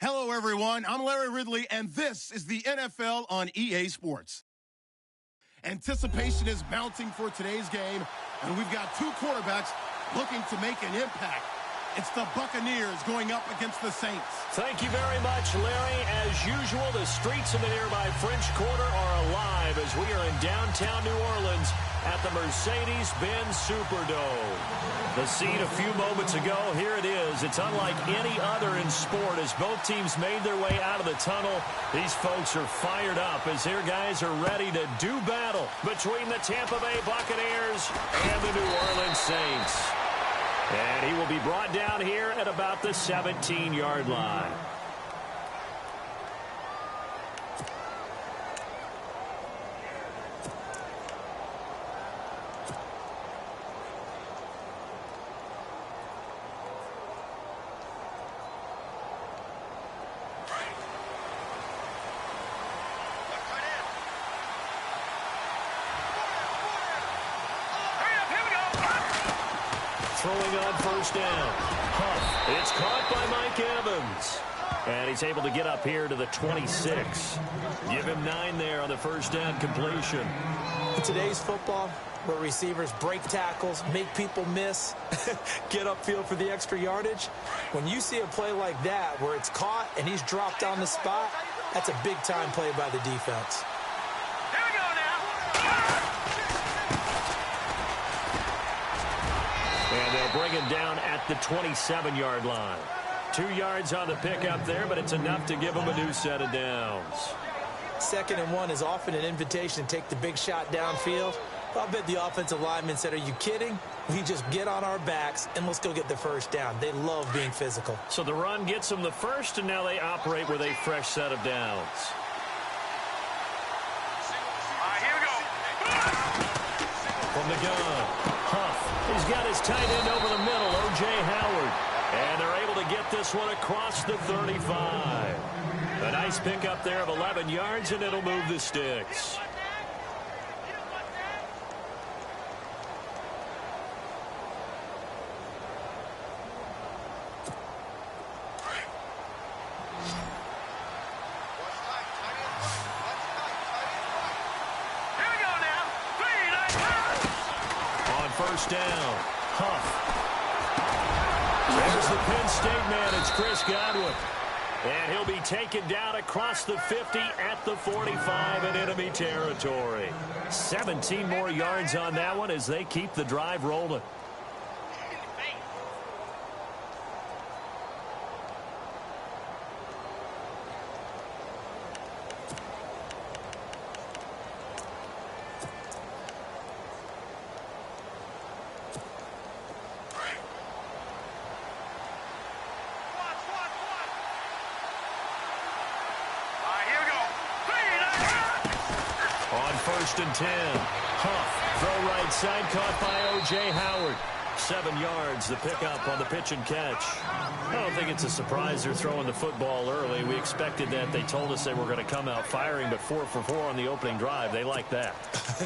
Hello, everyone. I'm Larry Ridley, and this is the NFL on EA Sports. Anticipation is mounting for today's game, and we've got two quarterbacks looking to make an impact. It's the Buccaneers going up against the Saints. Thank you very much, Larry. As usual, the streets of the nearby French Quarter are alive as we are in downtown New Orleans at the Mercedes-Benz Superdome. The scene a few moments ago, here it is. It's unlike any other in sport as both teams made their way out of the tunnel. These folks are fired up as their guys are ready to do battle between the Tampa Bay Buccaneers and the New Orleans Saints. And he will be brought down here at about the 17-yard line. Throwing on first down. Huff. It's caught by Mike Evans. And he's able to get up here to the 26. Give him 9 there on the first down completion. In today's football, where receivers break tackles, make people miss, get upfield for the extra yardage, when you see a play like that where it's caught and he's dropped on the spot, that's a big-time play by the defense. And they'll bring him down at the 27-yard line. 2 yards on the pickup there, but it's enough to give him a new set of downs. 2nd and 1 is often an invitation to take the big shot downfield. I bet the offensive lineman said, are you kidding? We just get on our backs and let's go get the first down. They love being physical. So the run gets them the first, and now they operate with a fresh set of downs. Here we go. From the gun. He's got his tight end over the middle, O.J. Howard. And they're able to get this one across the 35. A nice pickup there of 11 yards, and it'll move the sticks. First down. Huff. There's the Penn State man. It's Chris Godwin. And he'll be taken down across the 50 at the 45 in enemy territory. 17 more yards on that one as they keep the drive rolling. First and 10. Huff. Throw right side caught by O.J. Howard. 7 yards, the pickup on the pitch and catch. I don't think it's a surprise they're throwing the football early. We expected that. They told us they were going to come out firing, but 4 for 4 on the opening drive. They like that.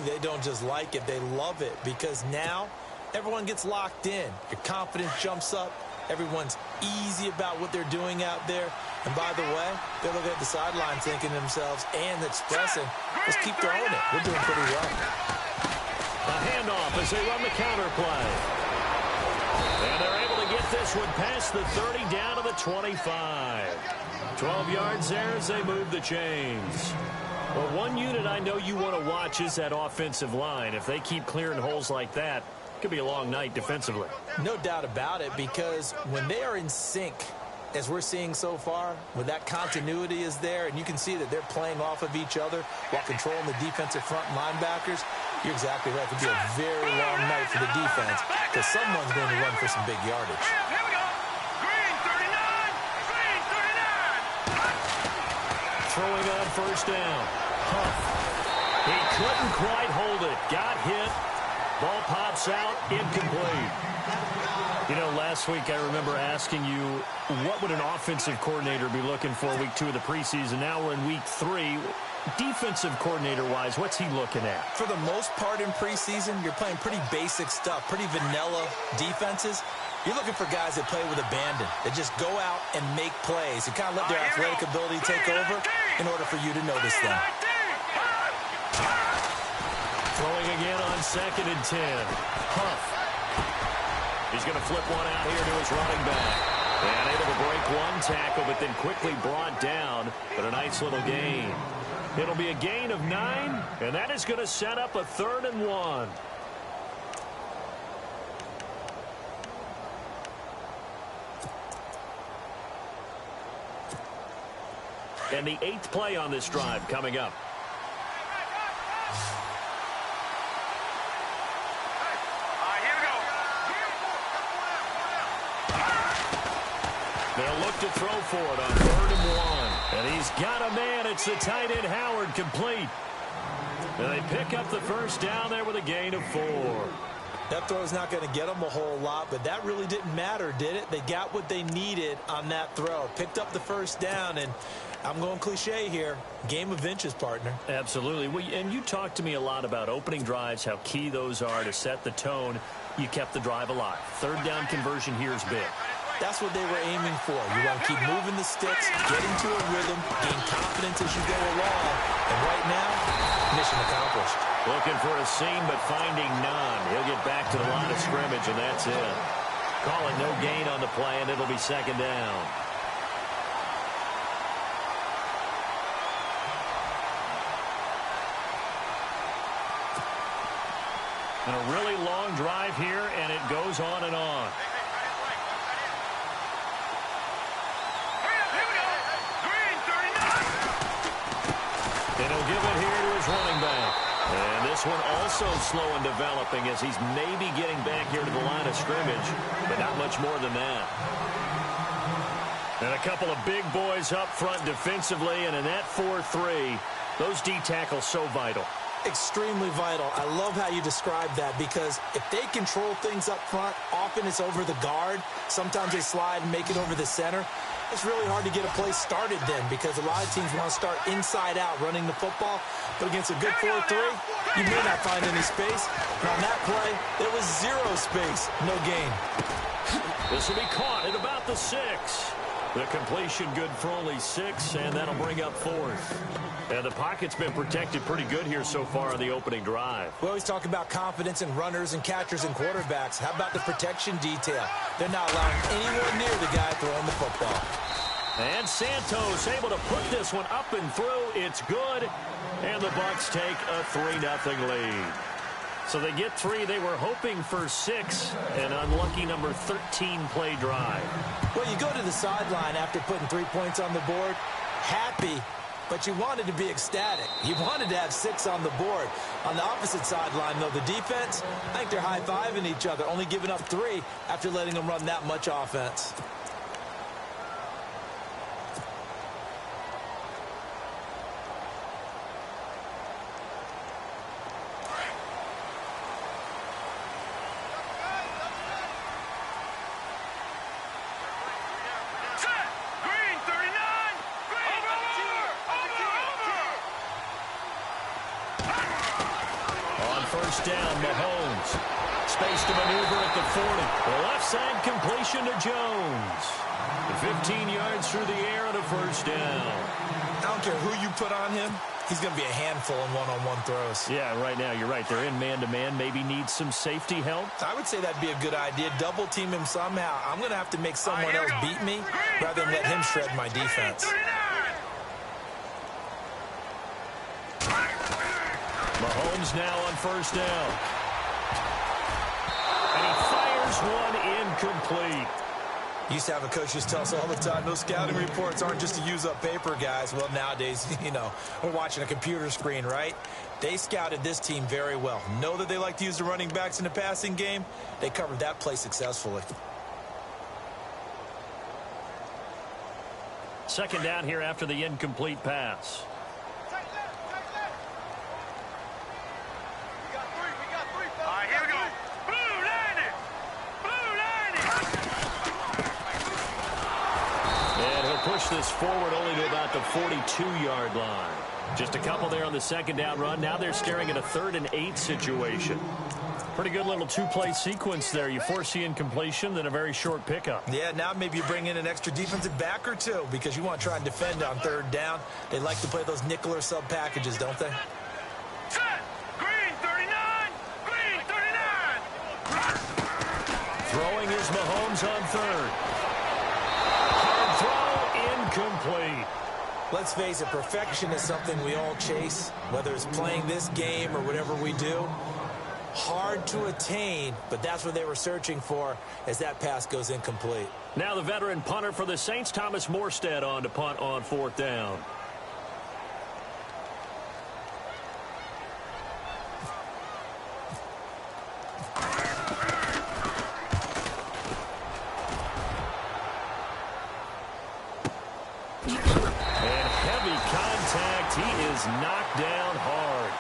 They don't just like it, they love it, because now everyone gets locked in. Your confidence jumps up. Everyone's easy about what they're doing out there. And by the way, they're looking at the sideline thinking to themselves and expressing, let's keep throwing it. We're doing pretty well. A handoff as they run the counter play. And they're able to get this one past the 30 down to the 25. 12 yards there as they move the chains. Well, one unit I know you want to watch is that offensive line. If they keep clearing holes like that, it could be a long night defensively. No doubt about it, because when they are in sync, as we're seeing so far, when that continuity is there, and you can see that they're playing off of each other while controlling the defensive front linebackers, you're exactly right. It could be a very long night for the defense because someone's going to run for some big yardage. Here we go. Green 39. Green 39. Throwing on first down. Huff. He couldn't quite hold it. Got hit. Ball pops out, incomplete. You know, last week I remember asking you, what would an offensive coordinator be looking for week 2 of the preseason? Now we're in week 3. Defensive coordinator-wise, what's he looking at? For the most part in preseason, you're playing pretty basic stuff, pretty vanilla defenses. You're looking for guys that play with abandon, that just go out and make plays and kind of let their athletic ability take over in order for you to notice them. Throwing again on 2nd and 10. Huff. He's going to flip one out here to his running back. And able to break one tackle, but then quickly brought down. But a nice little gain. It'll be a gain of 9, and that is going to set up a 3rd and 1. And the 8th play on this drive coming up. They'll look to throw for it on 3rd and 1. And he's got a man. It's the tight end, Howard, complete. And they pick up the first down there with a gain of 4. That throw is not going to get them a whole lot, but that really didn't matter, did it? They got what they needed on that throw. Picked up the first down, and I'm going cliche here. Game of inches, partner. Absolutely. And you talked to me a lot about opening drives, how key those are to set the tone. You kept the drive alive. 3rd down conversion here is big. That's what they were aiming for. You want to keep moving the sticks, get into a rhythm, gain confidence as you go along. And right now, mission accomplished. Looking for a seam, but finding none. He'll get back to the line of scrimmage, and that's it. Call it no gain on the play, and it'll be 2nd down. And a really long drive here, and it goes on and on. And he'll give it here to his running back. And this one also slow in developing as he's maybe getting back here to the line of scrimmage, but not much more than that. And a couple of big boys up front defensively, and in that 4-3, those D tackles so vital. Extremely vital. I love how you describe that, because if they control things up front, often it's over the guard. Sometimes they slide and make it over the center. It's really hard to get a play started then, because a lot of teams want to start inside out running the football. But against a good 4-3, you may not find any space. And on that play, there was 0 space. No gain. This will be caught at about the 6. The completion good for only 6, and that'll bring up 4th. And the pocket's been protected pretty good here so far on the opening drive. We always talk about confidence in runners and catchers and quarterbacks. How about the protection detail? They're not allowing anyone near the guy throwing the football. And Santos able to put this one up and through. It's good. And the Bucs take a 3-0 lead. So they get 3. They were hoping for 6. An unlucky number 13 play drive. Well, you go to the sideline after putting 3 points on the board, happy, but you wanted to be ecstatic. You wanted to have 6 on the board. On the opposite sideline, though, the defense, I think they're high-fiving each other, only giving up 3 after letting them run that much offense. Down, Mahomes. Space to maneuver at the 40. The left side completion to Jones. 15 yards through the air and a first down. I don't care who you put on him. He's going to be a handful in one-on-one throws. Yeah, right now, you're right. They're in man-to-man. Maybe needs some safety help. I would say that'd be a good idea. Double team him somehow. I'm going to have to make someone else beat me rather than let him shred my defense. Mahomes now on first down. And he fires one incomplete. Used to have a coach just tell us all the time, those scouting reports aren't just to use up paper, guys. Well, nowadays, you know, we're watching a computer screen, right? They scouted this team very well. Know that they like to use the running backs in the passing game. They covered that play successfully. Second down here after the incomplete pass. Here we go. push this forward only to about the 42-yard line. Just a couple there on the second down run. Now they're staring at a 3rd and 8 situation. Pretty good little two-play sequence there. You force the incompletion, then a very short pickup. Yeah, now maybe you bring in an extra defensive back or two because you want to try and defend on 3rd down. They like to play those nickel or sub packages, don't they? Set. Green 39. Green 39. Throwing is Mahomes on 3rd. Hard throw, incomplete. Let's face it, perfection is something we all chase, whether it's playing this game or whatever we do. Hard to attain, but that's what they were searching for as that pass goes incomplete. Now the veteran punter for the Saints, Thomas Morstead, on to punt on 4th down. And heavy contact. He is knocked down hard.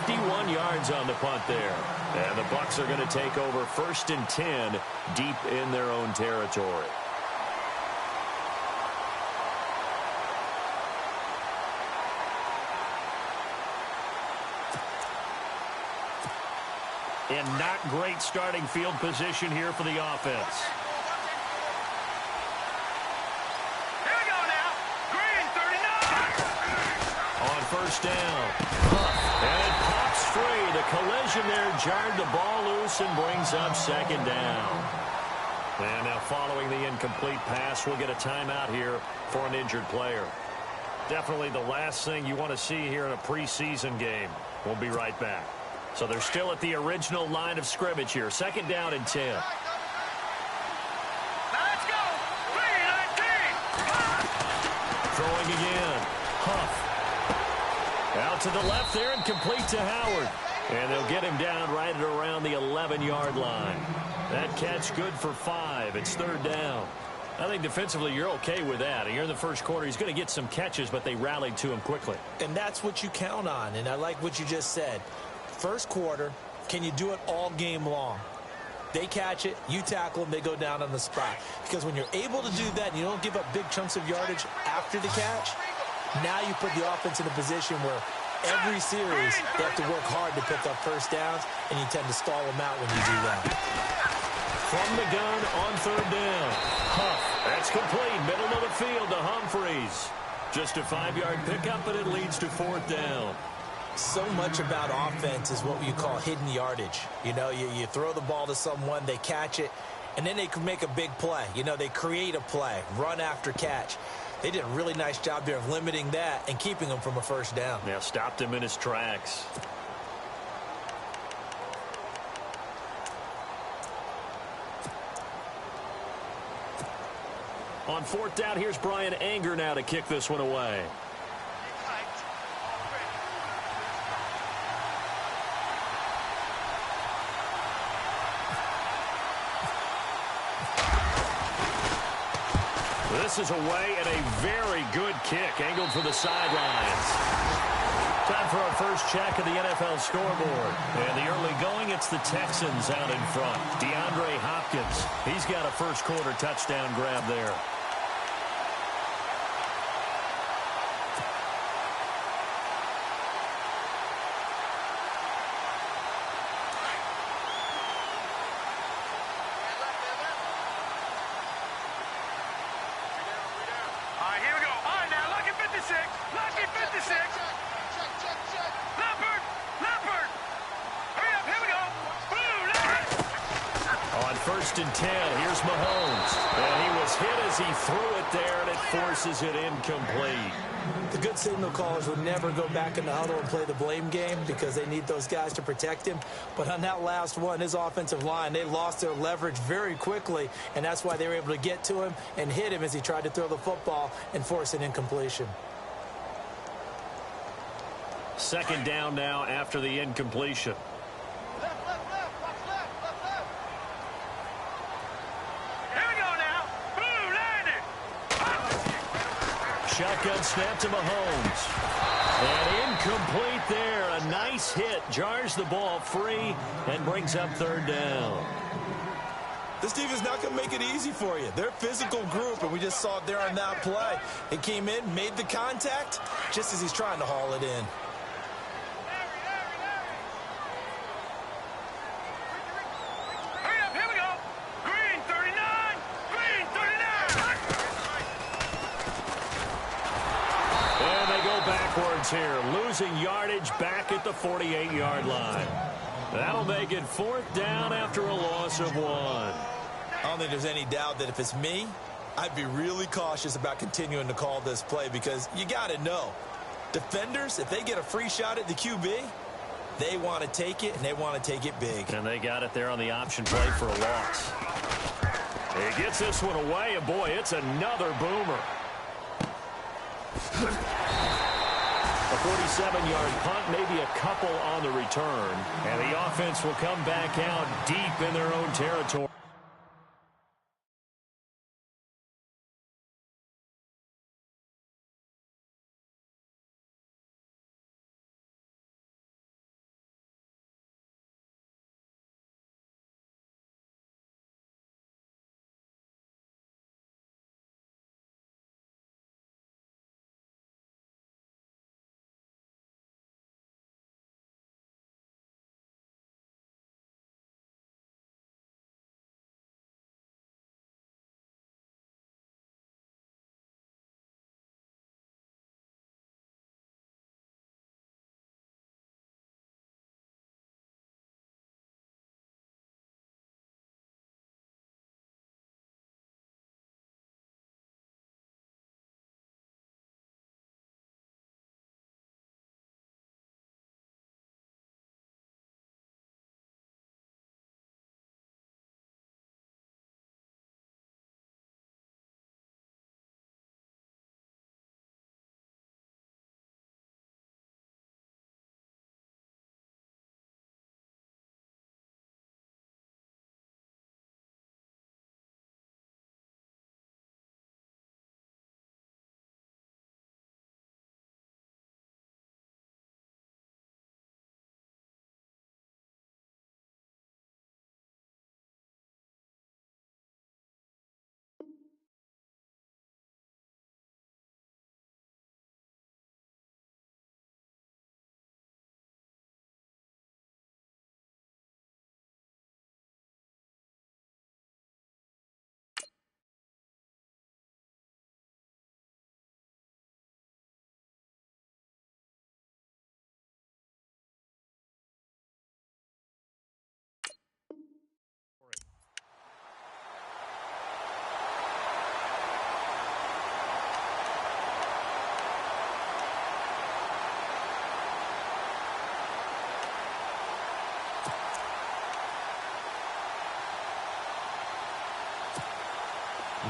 51 yards on the punt there. And the Bucs are going to take over 1st and 10 deep in their own territory. And not great starting field position here for the offense. Here we go now. Green 39. On 1st down. And it pops free. The collision there jarred the ball loose and brings up 2nd down. And now following the incomplete pass, we'll get a timeout here for an injured player. Definitely the last thing you want to see here in a preseason game. We'll be right back. So they're still at the original line of scrimmage here. 2nd down and 10. Now let's go. Green 19. Throwing again. Huff. Out to the left there and complete to Howard. And they'll get him down right at around the 11-yard line. That catch good for 5. It's 3rd down. I think defensively you're okay with that. You're in the first quarter. He's going to get some catches, but they rallied to him quickly. And that's what you count on, and I like what you just said. First quarter, can you do it all game long? They catch it, you tackle them, they go down on the spot. Because when you're able to do that and you don't give up big chunks of yardage after the catch, now you put the offense in a position where every series they have to work hard to pick up 1st downs, and you tend to stall them out when you do that. From the gun on 3rd down. Huff. That's complete. Middle of the field to Humphreys. Just a 5-yard pickup, but it leads to 4th down. So much about offense is what you call hidden yardage. You know, you throw the ball to someone, they catch it, and then they can make a big play. You know, they create a play, run after catch. They did a really nice job there of limiting that and keeping him from a 1st down. Yeah, stopped him in his tracks. On 4th down, here's Brian Anger now to kick this one away. This is away and a very good kick angled for the sidelines. Time for our first check of the NFL scoreboard. And the early going, it's the Texans out in front. DeAndre Hopkins, he's got a first quarter touchdown grab there. First and 10. Here's Mahomes. And he was hit as he threw it there, and it forces it incomplete. The good signal callers would never go back in the huddle and play the blame game because they need those guys to protect him. But on that last one, his offensive line, they lost their leverage very quickly, and that's why they were able to get to him and hit him as he tried to throw the football and force an incompletion. 2nd down now after the incompletion. Shotgun snap to Mahomes. And incomplete there. A nice hit. Jars the ball free and brings up 3rd down. This defense is not going to make it easy for you. They're a physical group, and we just saw it there on that play. It came in, made the contact, just as he's trying to haul it in. Hurry up, here we go. Green 39, green 39. And they go backwards here, losing yardage back at the 48-yard line. That'll make it 4th down after a loss of 1. I don't think there's any doubt that if it's me, I'd be really cautious about continuing to call this play because you got to know, defenders, if they get a free shot at the QB, they want to take it, and they want to take it big. And they got it there on the option play for a loss. He gets this one away, and boy, it's another boomer. A 47-yard punt, maybe a couple on the return. And the offense will come back out deep in their own territory.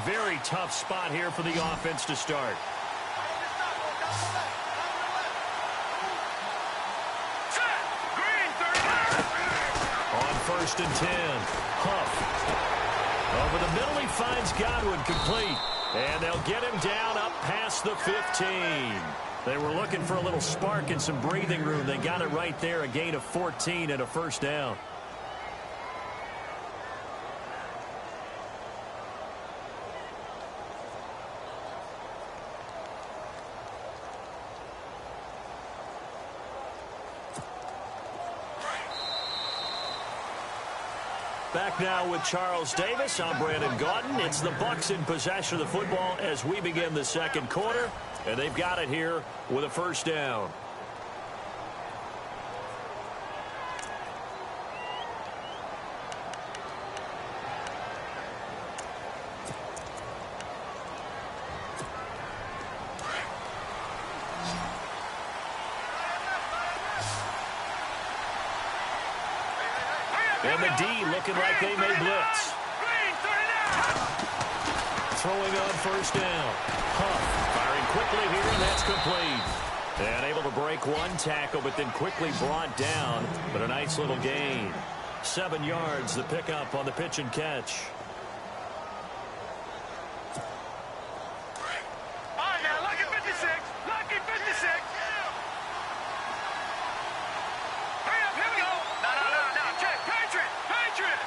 Very tough spot here for the offense to start. Set. Green 39. On 1st and 10, Huff. Over the middle, he finds Godwin complete. And they'll get him down up past the 15. They were looking for a little spark and some breathing room. They got it right there, a gain of 14 and a 1st down. Back now with Charles Davis. I'm Brandon Gaudin. It's the Bucs in possession of the football as we begin the 2nd quarter. And they've got it here with a 1st down. And the D looking like they may blitz. Throwing on 1st down. Huff firing quickly here, and that's complete. And able to break one tackle, but then quickly brought down. But a nice little gain. 7 yards, the pickup on the pitch and catch. All right, now, lucky 56. Lucky 56. Hurry up, here we go. No, check. Patriot.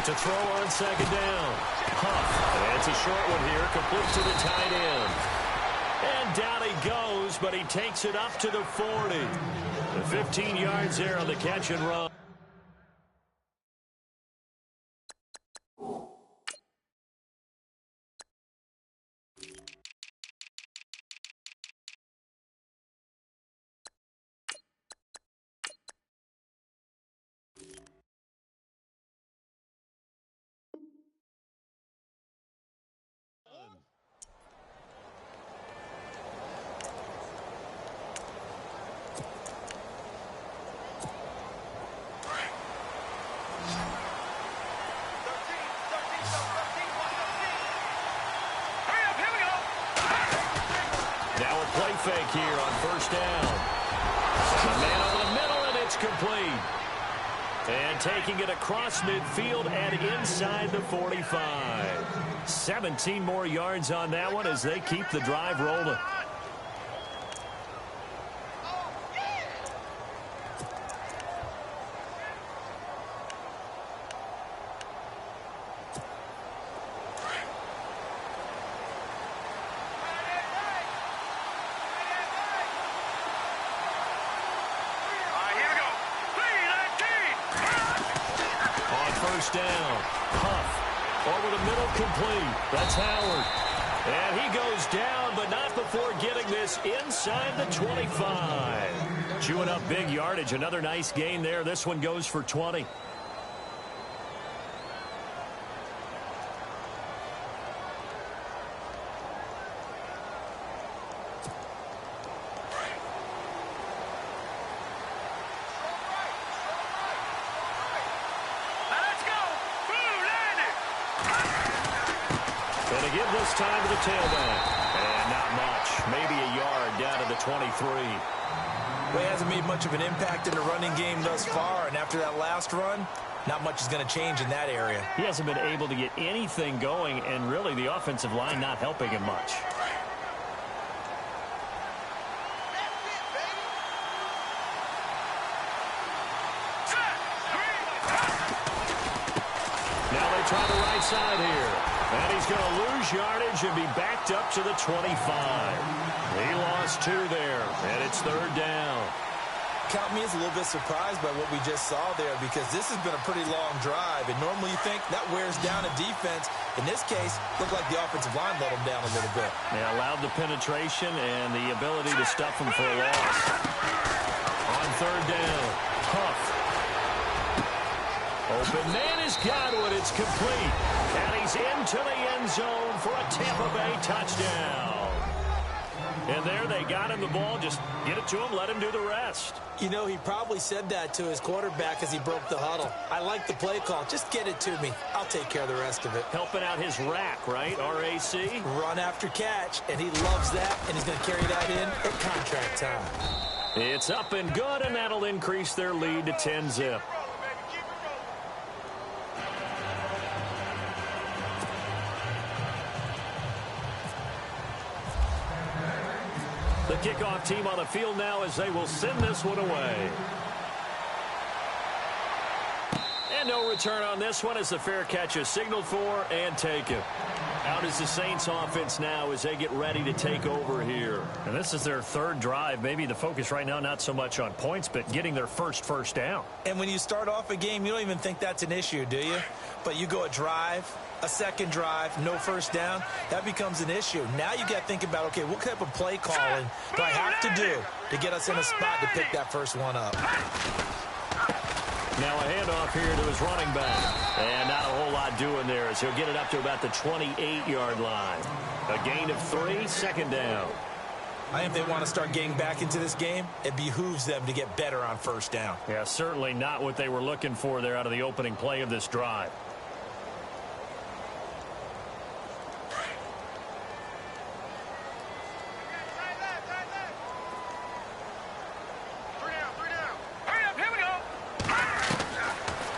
To throw on second down. Huff. It's a short one here, complete to the tight end. And down he goes, but he takes it up to the 40. The 15 yards there on the catch and run. Now a play fake here on first down. A man over the middle, and it's complete. And taking it across midfield and inside the 45. 17 more yards on that one as they keep the drive rolling. Down. Huff over the middle, complete. That's Howard. And he goes down, but not before getting this inside the 25. Chewing up big yardage. Another nice gain there. This one goes for 20. Give this time to the tailback. And not much. Maybe a yard down to the 23. Well, he hasn't made much of an impact in the running game thus far, and after that last run, not much is going to change in that area. He hasn't been able to get anything going, and really the offensive line not helping him much. Now they try the right side here. And he's going to lose yardage and be backed up to the 25. He lost 2 there, and it's third down. Count me as a little bit surprised by what we just saw there, because this has been a pretty long drive, and normally you think that wears down a defense. In this case, looked like the offensive line let him down a little bit. They allowed the penetration and the ability to stuff him for a loss. On third down, Huff. Open man has got it. It's complete. And he's into the end zone for a Tampa Bay touchdown. And there they got him the ball. Just get it to him. Let him do the rest. You know, he probably said that to his quarterback as he broke the huddle. I like the play call. Just get it to me. I'll take care of the rest of it. Helping out his rack, right? RAC. Run after catch. And he loves that. And he's going to carry that in at contract time. It's up and good, and that'll increase their lead to 10-zip. The kickoff team on the field now as they will send this one away. And no return on this one as the fair catch is signaled for and taken. Out is the Saints offense now as they get ready to take over here. And this is their third drive. Maybe the focus right now not so much on points, but getting their first down. And when you start off a game, you don't even think that's an issue, do you? But you go a drive, a second drive, no first down, that becomes an issue. Now you got to think about, okay, what type of play calling do I have to do to get us in a spot to pick that first one up? Now a handoff here to his running back. And not a whole lot doing there as he'll get it up to about the 28-yard line. A gain of 3, second down. I think if they want to start getting back into this game, it behooves them to get better on first down. Yeah, certainly not what they were looking for there out of the opening play of this drive.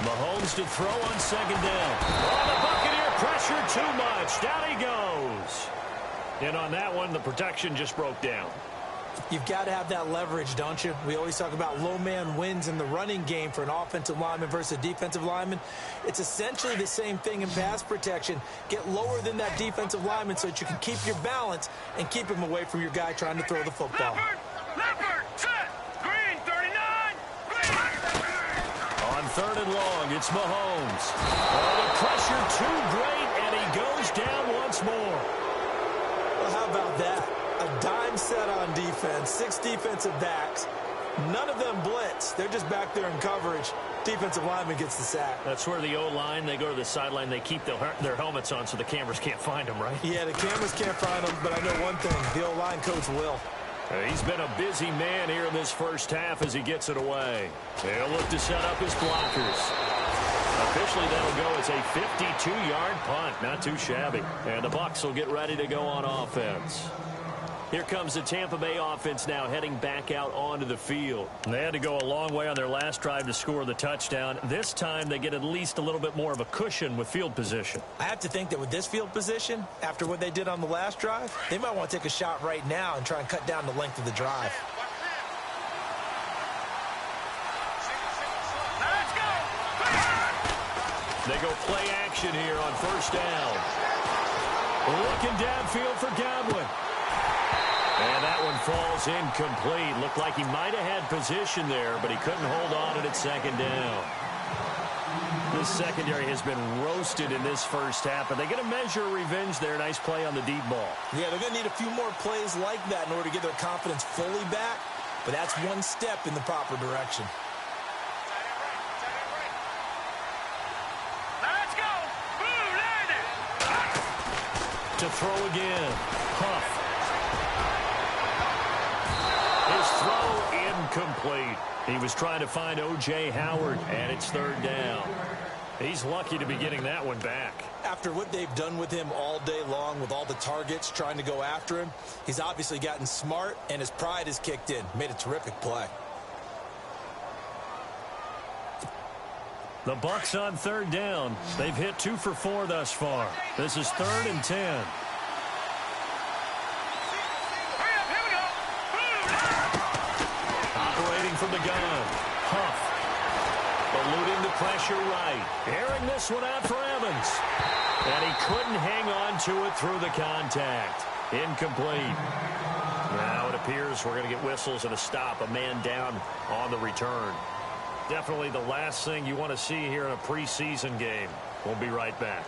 Mahomes to throw on second down. Oh, the Buccaneer pressure too much. Down he goes. And on that one, the protection just broke down. You've got to have that leverage, don't you? We always talk about low man wins in the running game for an offensive lineman versus a defensive lineman. It's essentially the same thing in pass protection. Get lower than that defensive lineman so that you can keep your balance and keep him away from your guy trying to throw the football. Leopard, set, green 39, green. On 3rd and long, it's Mahomes. Oh, the pressure too great, and he goes down once more. Well, how about that? A dime set on defense, 6 defensive backs. None of them blitz. They're just back there in coverage. Defensive lineman gets the sack. That's where the O-line, they go to the sideline, they keep their helmets on so the cameras can't find them, right? Yeah, the cameras can't find them, but I know one thing. The O-line coach will. He's been a busy man here in this first half as he gets it away. He'll look to set up his blockers. Officially, that'll go as a 52-yard punt. Not too shabby. And the Bucs will get ready to go on offense. Here comes the Tampa Bay offense now heading back out onto the field. They had to go a long way on their last drive to score the touchdown. This time they get at least a little bit more of a cushion with field position. I have to think that with this field position, after what they did on the last drive, they might want to take a shot right now and try and cut down the length of the drive. Let's go. They go play action here on 1st down. Looking downfield for Godwin. And that one falls incomplete. Looked like he might have had position there, but he couldn't hold on at 2nd down. This secondary has been roasted in this first half, but they get a measure of revenge there. Nice play on the deep ball. Yeah, they're going to need a few more plays like that in order to get their confidence fully back, but that's one step in the proper direction. Let's go. Blue landed. To throw again. Huff. His throw incomplete. He was trying to find O.J. Howard, and it's 3rd down. He's lucky to be getting that one back. After what they've done with him all day long with all the targets trying to go after him, he's obviously gotten smart, and his pride has kicked in. Made a terrific play. The Bucs on 3rd down. They've hit 2 for 4 thus far. This is 3rd and 10. From the gun. Huff. Eluding the pressure right. Airing this one out for Evans. And he couldn't hang on to it through the contact. Incomplete. Now it appears we're going to get whistles and a stop. A man down on the return. Definitely the last thing you want to see here in a preseason game. We'll be right back.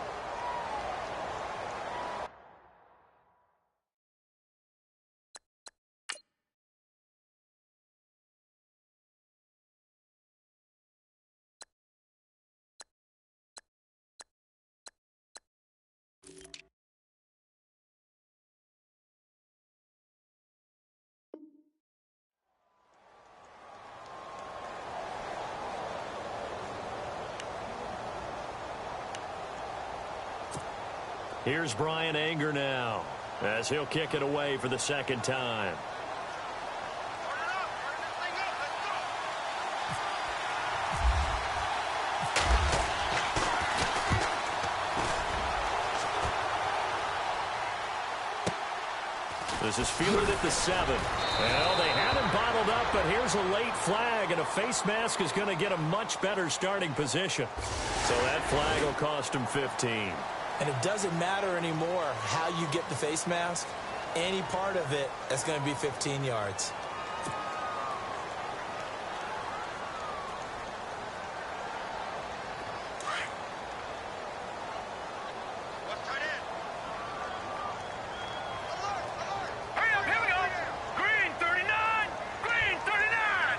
Here's Brian Anger now as he'll kick it away for the 2nd time. This is fielded at the 7. Well, they had him bottled up, but here's a late flag, and a face mask is going to get a much better starting position. So that flag will cost him 15. And it doesn't matter anymore how you get the face mask. Any part of it, that's going to be 15 yards. Hurry up, here we go. Green 39, green 39.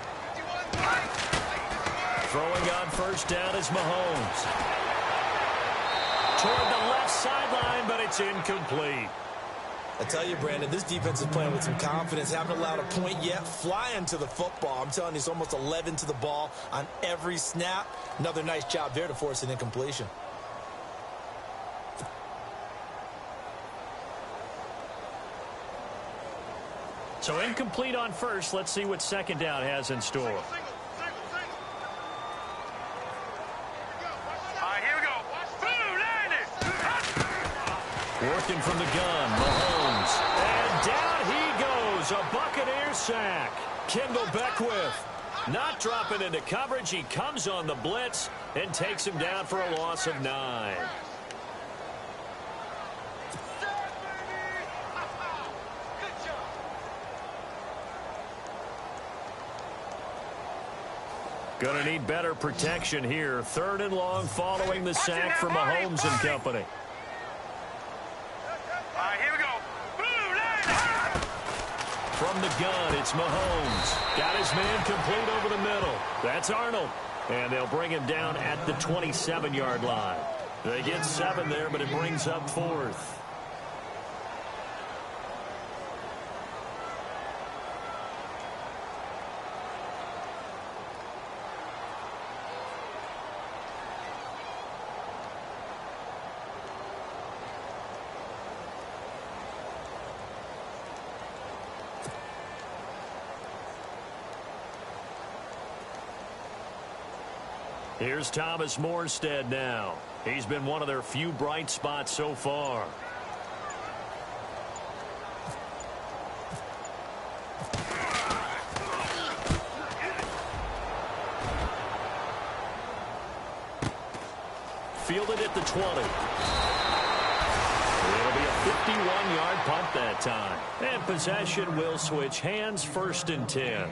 Throwing on 1st down is Mahomes. Toward the left sideline, but it's incomplete. I tell you, Brandon, this defense is playing with some confidence. Haven't allowed a point yet. Flying to the football. I'm telling you, it's almost 11 to the ball on every snap. Another nice job there to force an incompletion. So incomplete on 1st. Let's see what 2nd down has in store. Working from the gun, Mahomes. And down he goes There's a Buccaneer sack. Kendall Beckwith not dropping into coverage. He comes on the blitz and takes him down for a loss of 9. Going to need better protection here. 3rd and long following the sack from Mahomes and company. Here we go. From the gun, it's Mahomes. Got his man complete over the middle. That's Arnold. And they'll bring him down at the 27-yard line. They get 7 there, but it brings up 4th. Here's Thomas Morstead now. He's been one of their few bright spots so far. Fielded at the 20. It'll be a 51-yard punt that time. And possession will switch hands, 1st and 10.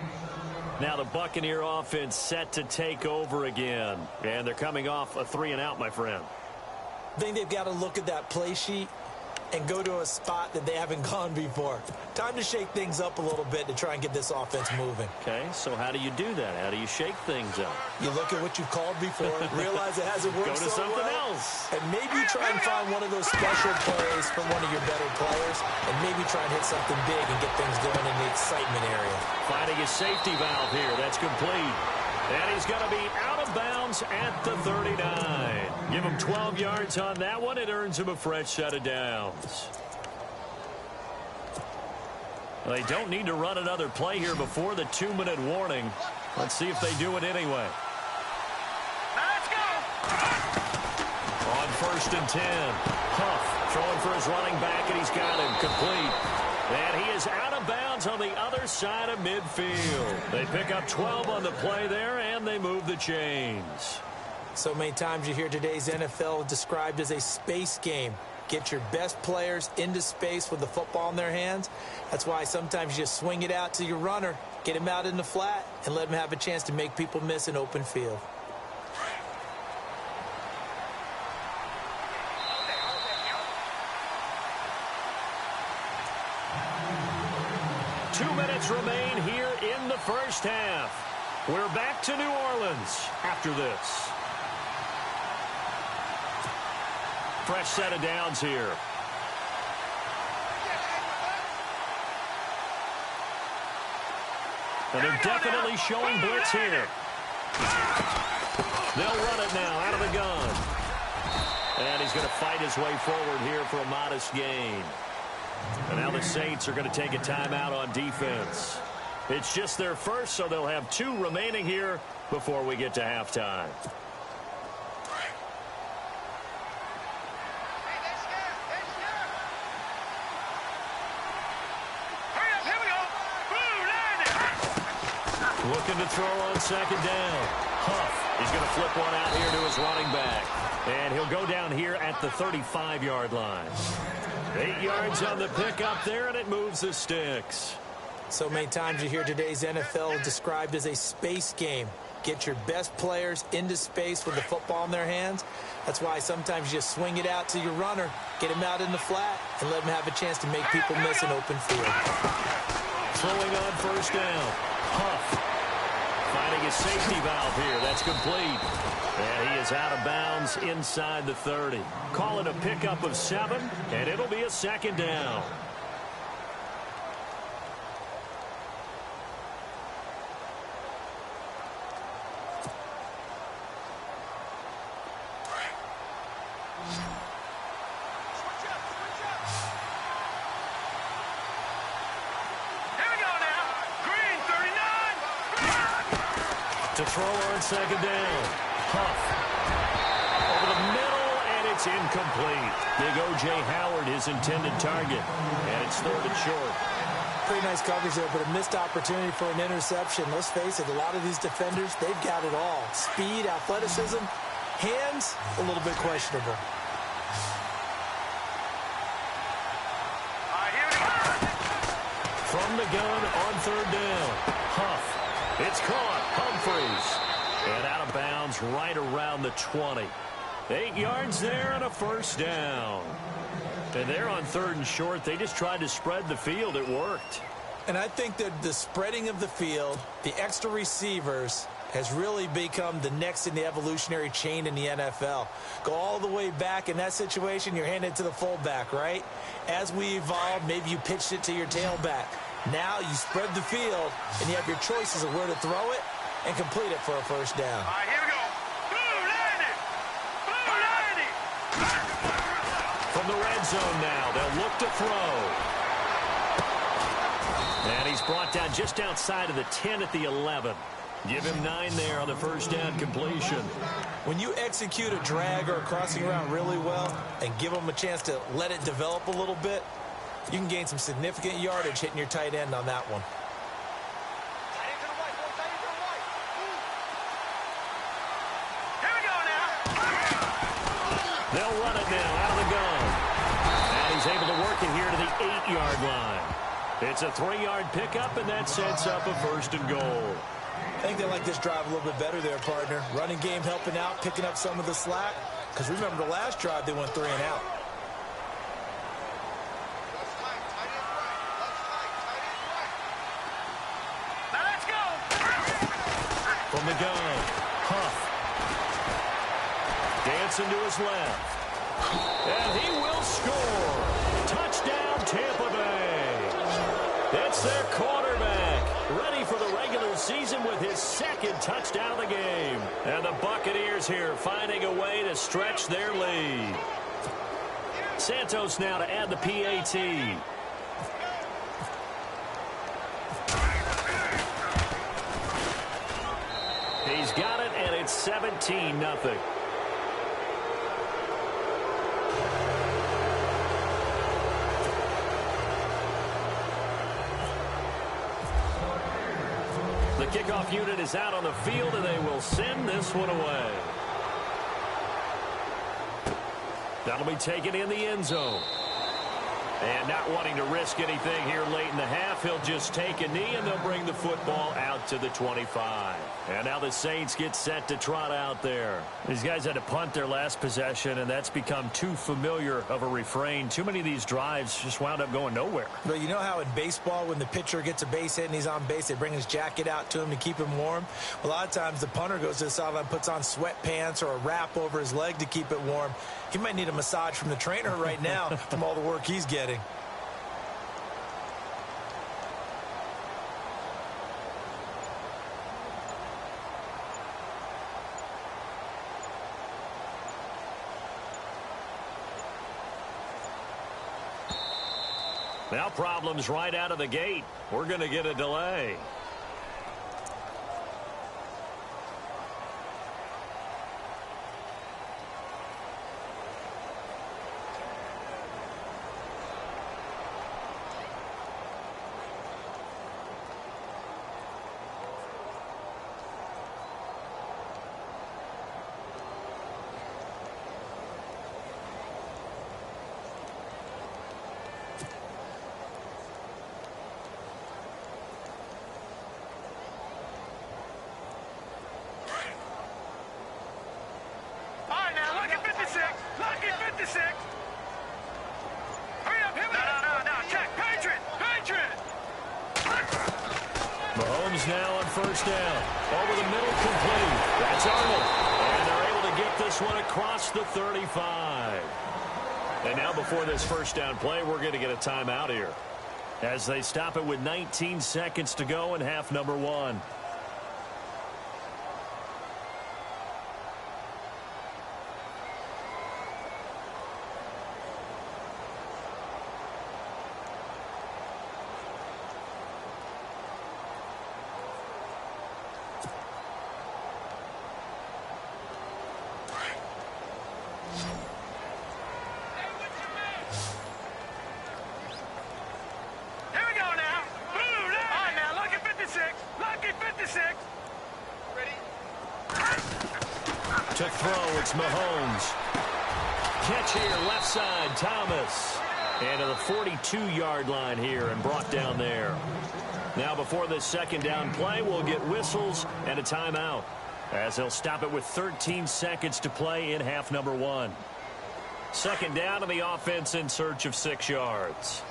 Now the Buccaneer offense set to take over again. And they're coming off a 3-and-out, my friend. I think they've got to look at that play sheet and go to a spot that they haven't gone before. Time to shake things up a little bit to try and get this offense moving. Okay, so how do you do that? How do you shake things up? You look at what you've called before, realize it hasn't worked Go to so something well, else. and maybe try and find one of those special plays from one of your better players, and maybe try and hit something big and get things going in the excitement area. Finding a safety valve here. That's complete. And he's going to be out of bounds at the 39. Give him 12 yards on that one. It earns him a fresh set of downs. They don't need to run another play here before the 2-minute warning. Let's see if they do it anyway. Let's go. On 1st and 10. Huff throwing for his running back, and he's got him complete. And he is out of bounds on the other side of midfield. They pick up 12 on the play there, and they move the chains. So many times you hear today's NFL described as a space game. Get your best players into space with the football in their hands. That's why sometimes you just swing it out to your runner, get him out in the flat, and let him have a chance to make people miss an open field. Two minutes remain here in the first half. We're back to New Orleans after this. Fresh set of downs here. And they're definitely showing blitz here. They'll run it now out of the gun. And he's going to fight his way forward here for a modest gain. And now the Saints are going to take a timeout on defense. It's just their first, so they'll have 2 remaining here before we get to halftime. Looking to throw on 2nd down. Huff, he's going to flip one out here to his running back. And he'll go down here at the 35-yard line. 8 yards on the pickup there, and it moves the sticks. So many times you hear today's NFL described as a space game. Get your best players into space with the football in their hands. That's why sometimes you just swing it out to your runner, get him out in the flat, and let him have a chance to make people miss an open field. Throwing on 1st down. Huff. Finding a safety valve here. That's complete. And he is out of bounds inside the 30. Call it a pickup of 7, and it'll be a 2nd down. To throw on 2nd down. Huff. Over the middle, and it's incomplete. Big O.J. Howard, his intended target. And it's 3rd and short. pretty nice coverage there, but a missed opportunity for an interception. Let's face it, a lot of these defenders, they've got it all. Speed, athleticism, hands, a little bit questionable. From the gun on third down. Huff. It's caught. Humphreys. And out of bounds right around the 20. 8 yards there and a first down. And they're on third and short. They just tried to spread the field. It worked. And I think that the spreading of the field, the extra receivers, has really become the next in the evolutionary chain in the NFL. Go all the way back in that situation, you're handed to the fullback, right? As we evolve, maybe you pitched it to your tailback. Now you spread the field, and you have your choices of where to throw it and complete it for a first down. All right, here we go. From the red zone now, they'll look to throw. And he's brought down just outside of the 10 at the 11. Give him 9 there on the first down completion. When you execute a drag or a crossing route really well and give them a chance to let it develop a little bit, you can gain some significant yardage hitting your tight end on that one. Here we go now. They'll run it now out of the gun. And he's able to work it here to the 8-yard line. It's a 3-yard pickup, and that sets up a first and goal. I think they like this drive a little bit better there, partner. Running game helping out, picking up some of the slack. Because remember the last drive, they went 3 and out. Now let's go. From the gun, Huff. Dancing to his left. And he will score. Touchdown, Tampa Bay. It's their quarterback, ready for the regular season with his 2nd touchdown of the game. And the Buccaneers here finding a way to stretch their lead. Santos now to add the PAT. He's got it, and it's 17-0. The kickoff unit is out on the field, and they will send this one away. That'll be taken in the end zone. And not wanting to risk anything here late in the half, he'll just take a knee, and they'll bring the football out to the 25. And now the Saints get set to trot out there. These guys had to punt their last possession, and that's become too familiar of a refrain. Too many of these drives just wound up going nowhere. But you know how in baseball, when the pitcher gets a base hit and he's on base, they bring his jacket out to him to keep him warm? A lot of times the punter goes to the sideline, puts on sweatpants or a wrap over his leg to keep it warm. He might need a massage from the trainer right now from all the work he's getting. Now problems right out of the gate. We're going to get a delay. Mahomes now on first down. Over the middle, complete. That's Arnold. And they're able to get this one across the 35. And now before this first down play, we're going to get a timeout here, as they stop it with 19 seconds to go in half number 1. To throw, it's Mahomes. Catch here, left side, Thomas. And to the 42-yard line here and brought down there. Now before this second down play, we'll get whistles and a timeout, as they'll stop it with 13 seconds to play in half number 1. Second down to the offense in search of 6 yards.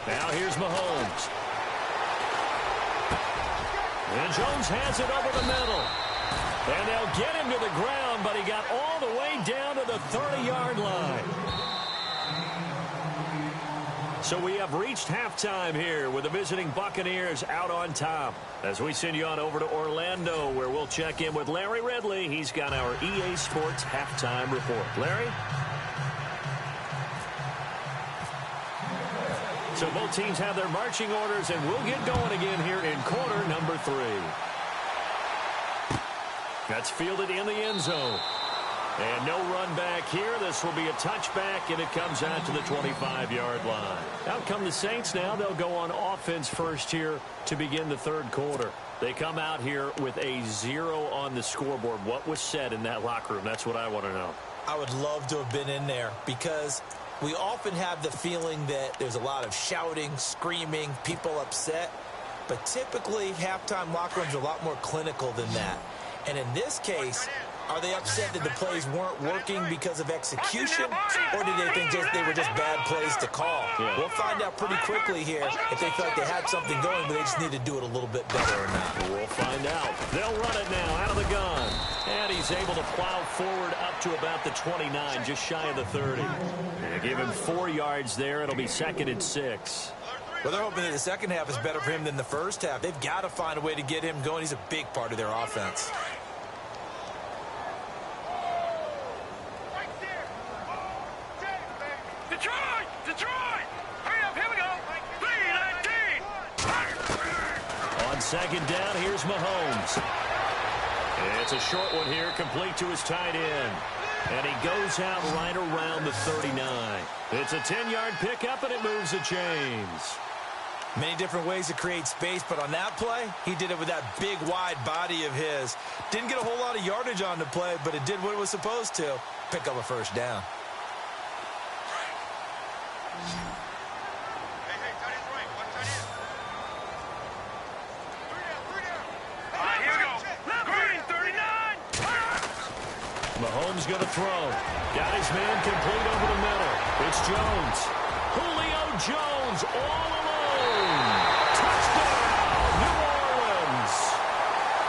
Now here's Mahomes. And Jones has it over the middle. And they'll get him to the ground, but he got all the way down to the 30-yard line. So we have reached halftime here with the visiting Buccaneers out on top. As we send you on over to Orlando, where we'll check in with Larry Ridley. He's got our EA Sports halftime report. Larry? So both teams have their marching orders, and we'll get going again here in quarter number 3. That's fielded in the end zone. And no run back here. This will be a touchback, and it comes out to the 25-yard line. Out come the Saints now. They'll go on offense first here to begin the third quarter. They come out here with a 0 on the scoreboard. What was said in that locker room? That's what I want to know. I would love to have been in there, because we often have the feeling that there's a lot of shouting, screaming, people upset. But typically, halftime locker rooms are a lot more clinical than that. And in this case, are they upset that the plays weren't working because of execution, or did they think they were just bad plays to call? Yeah. We'll find out pretty quickly here if they feel like they had something going, but they just need to do it a little bit better or not. We'll find out. They'll run it now out of the gun. And he's able to plow forward up to about the 29, just shy of the 30. And give him 4 yards there. It'll be 2nd and 6. Well, they're hoping that the second half is better for him than the first half. They've got to find a way to get him going. He's a big part of their offense. Detroit! Hurry up, here we go! 3-19! On second down, here's Mahomes. It's a short one here, complete to his tight end. And he goes out right around the 39. It's a 10-yard pickup, and it moves the chains. Many different ways to create space, but on that play, he did it with that big, wide body of his. Didn't get a whole lot of yardage on the play, but it did what it was supposed to. Pick up a first down. Mahomes going to throw. Got his man complete over the middle. It's Jones. Julio Jones all alone. Touchdown, New Orleans.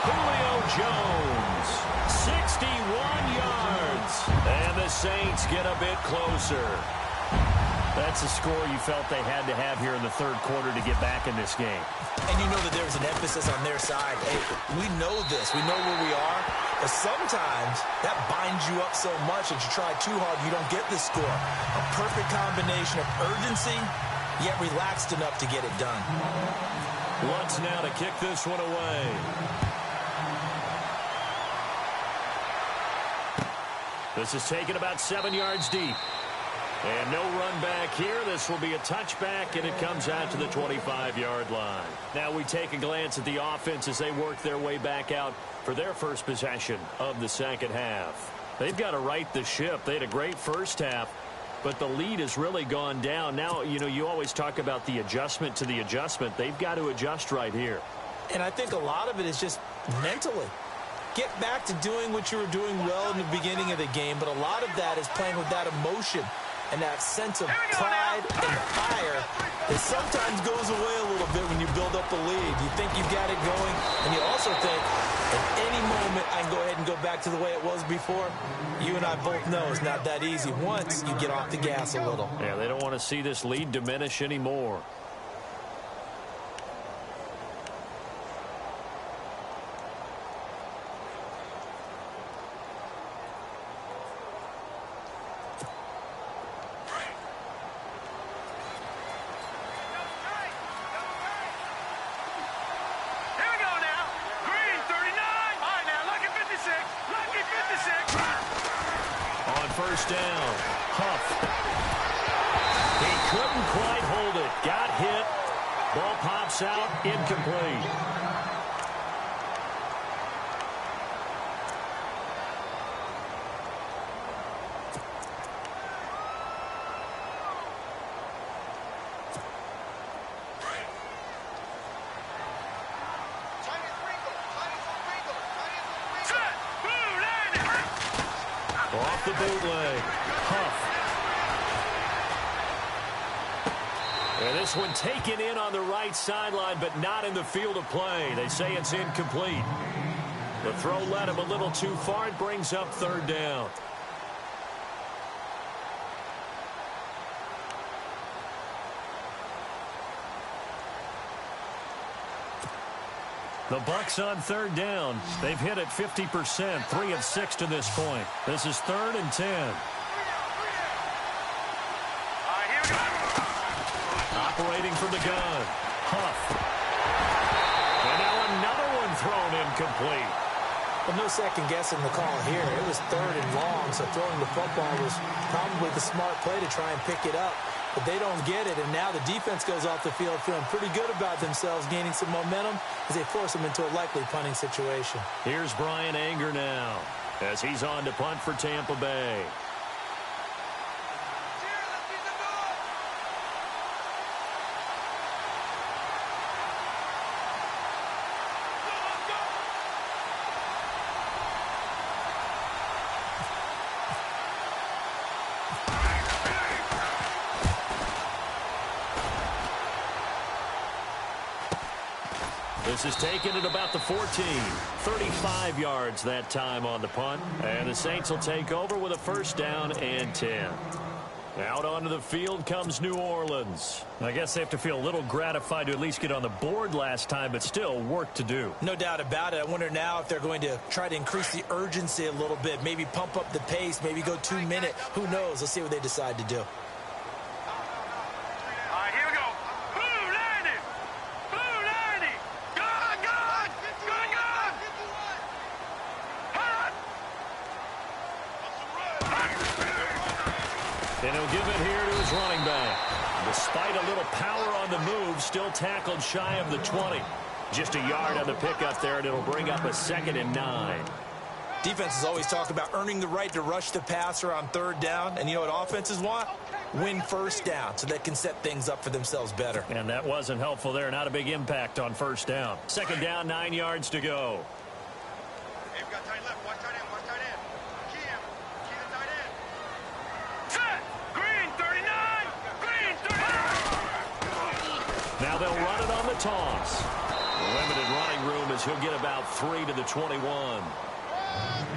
Julio Jones, 61 yards. And the Saints get a bit closer. That's a score you felt they had to have here in the third quarter to get back in this game. And you know that there's an emphasis on their side. Hey, we know this. We know where we are. But sometimes that binds you up so much that you try too hard, you don't get the score. A perfect combination of urgency, yet relaxed enough to get it done. Lutz now to kick this one away. This is taken about 7 yards deep. And no run back here. This will be a touchback, and it comes out to the 25-yard line. Now we take a glance at the offense as they work their way back out for their first possession of the second half. They've got to right the ship. They had a great first half, but the lead has really gone down. Now, you know, you always talk about the adjustment to the adjustment. They've got to adjust right here. And I think a lot of it is just mentally. Get back to doing what you were doing well in the beginning of the game, but a lot of that is playing with that emotion and that sense of pride and fire that sometimes goes away a little bit when you build up the lead. You think you've got it going, and you also think at any moment I can go ahead and go back to the way it was before. You and I both know it's not that easy once you get off the gas a little. Yeah, they don't want to see this lead diminish anymore. First down. Huff. He couldn't quite hold it. Got hit Ball pops out, incomplete. Off the bootleg. Huff. And this one taken in on the right sideline, but not in the field of play. They say it's incomplete. The throw led him a little too far. It brings up third down. The Bucs on third down. They've hit it 50%, 3 of 6 to this point. This is 3rd and 10. Operating from the gun. Huff. And now another one thrown incomplete. Well, no second guessing the call here. It was 3rd and long, so throwing the football was probably the smart play to try and pick it up. But they don't get it, and now the defense goes off the field feeling pretty good about themselves, gaining some momentum as they force them into a likely punting situation. Here's Brian Anger now as he's on to punt for Tampa Bay. This is taken at about the 14. 35 yards that time on the punt. And the Saints will take over with a first down and 10. Out onto the field comes New Orleans. I guess they have to feel a little gratified to at least get on the board last time, but still work to do. No doubt about it. I wonder now if they're going to try to increase the urgency a little bit, maybe pump up the pace, maybe go 2-minute. Who knows? Let's see what they decide to do. And he'll give it here to his running back. Despite a little power on the move, still tackled shy of the 20. Just a yard on the pickup there, and it'll bring up a 2nd and 9. Defenses always talk about earning the right to rush the passer on 3rd down. And you know what offenses want? Win first down so they can set things up for themselves better. And that wasn't helpful there. Not a big impact on 1st down. 2nd down, 9 yards to go. Hey, we got tight left. Watch tight end. Watch tight end. Key him. Key the tight end. Set. Green 39. Green 39. Now they'll run it on the toss. Limited running room as he'll get about 3 to the 21.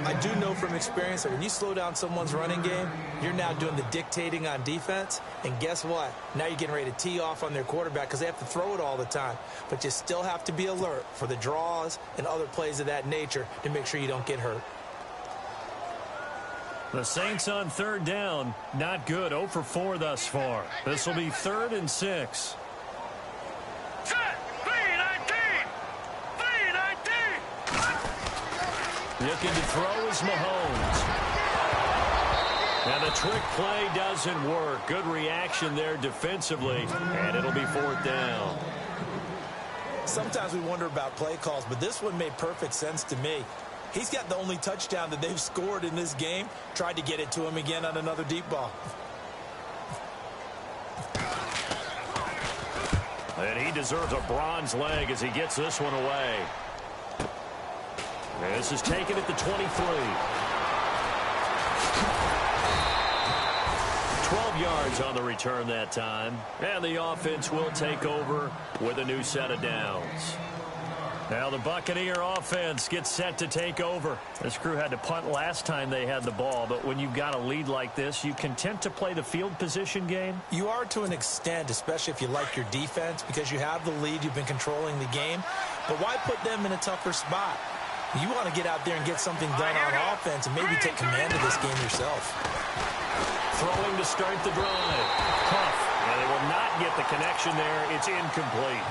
I do know from experience that when you slow down someone's running game, you're now doing the dictating on defense. And guess what? Now you're getting ready to tee off on their quarterback because they have to throw it all the time. But you still have to be alert for the draws and other plays of that nature to make sure you don't get hurt. The Saints on 3rd down. Not good. 0 for 4 thus far. This will be 3rd and 6. Looking to throw is Mahomes. And the trick play doesn't work. Good reaction there defensively, and it'll be 4th down. Sometimes we wonder about play calls, but this one made perfect sense to me. He's got the only touchdown that they've scored in this game. Tried to get it to him again on another deep ball. And he deserves a bronze leg as he gets this one away. This is taken at the 23. 12 yards on the return that time. And the offense will take over with a new set of downs. Now the Buccaneer offense gets set to take over. This crew had to punt last time they had the ball, but when you've got a lead like this, you content to play the field position game? You are to an extent, especially if you like your defense, because you have the lead, you've been controlling the game. But why put them in a tougher spot? You want to get out there and get something done on offense and maybe take command of this game yourself. Throwing to start the drive. Huff. And they will not get the connection there. It's incomplete.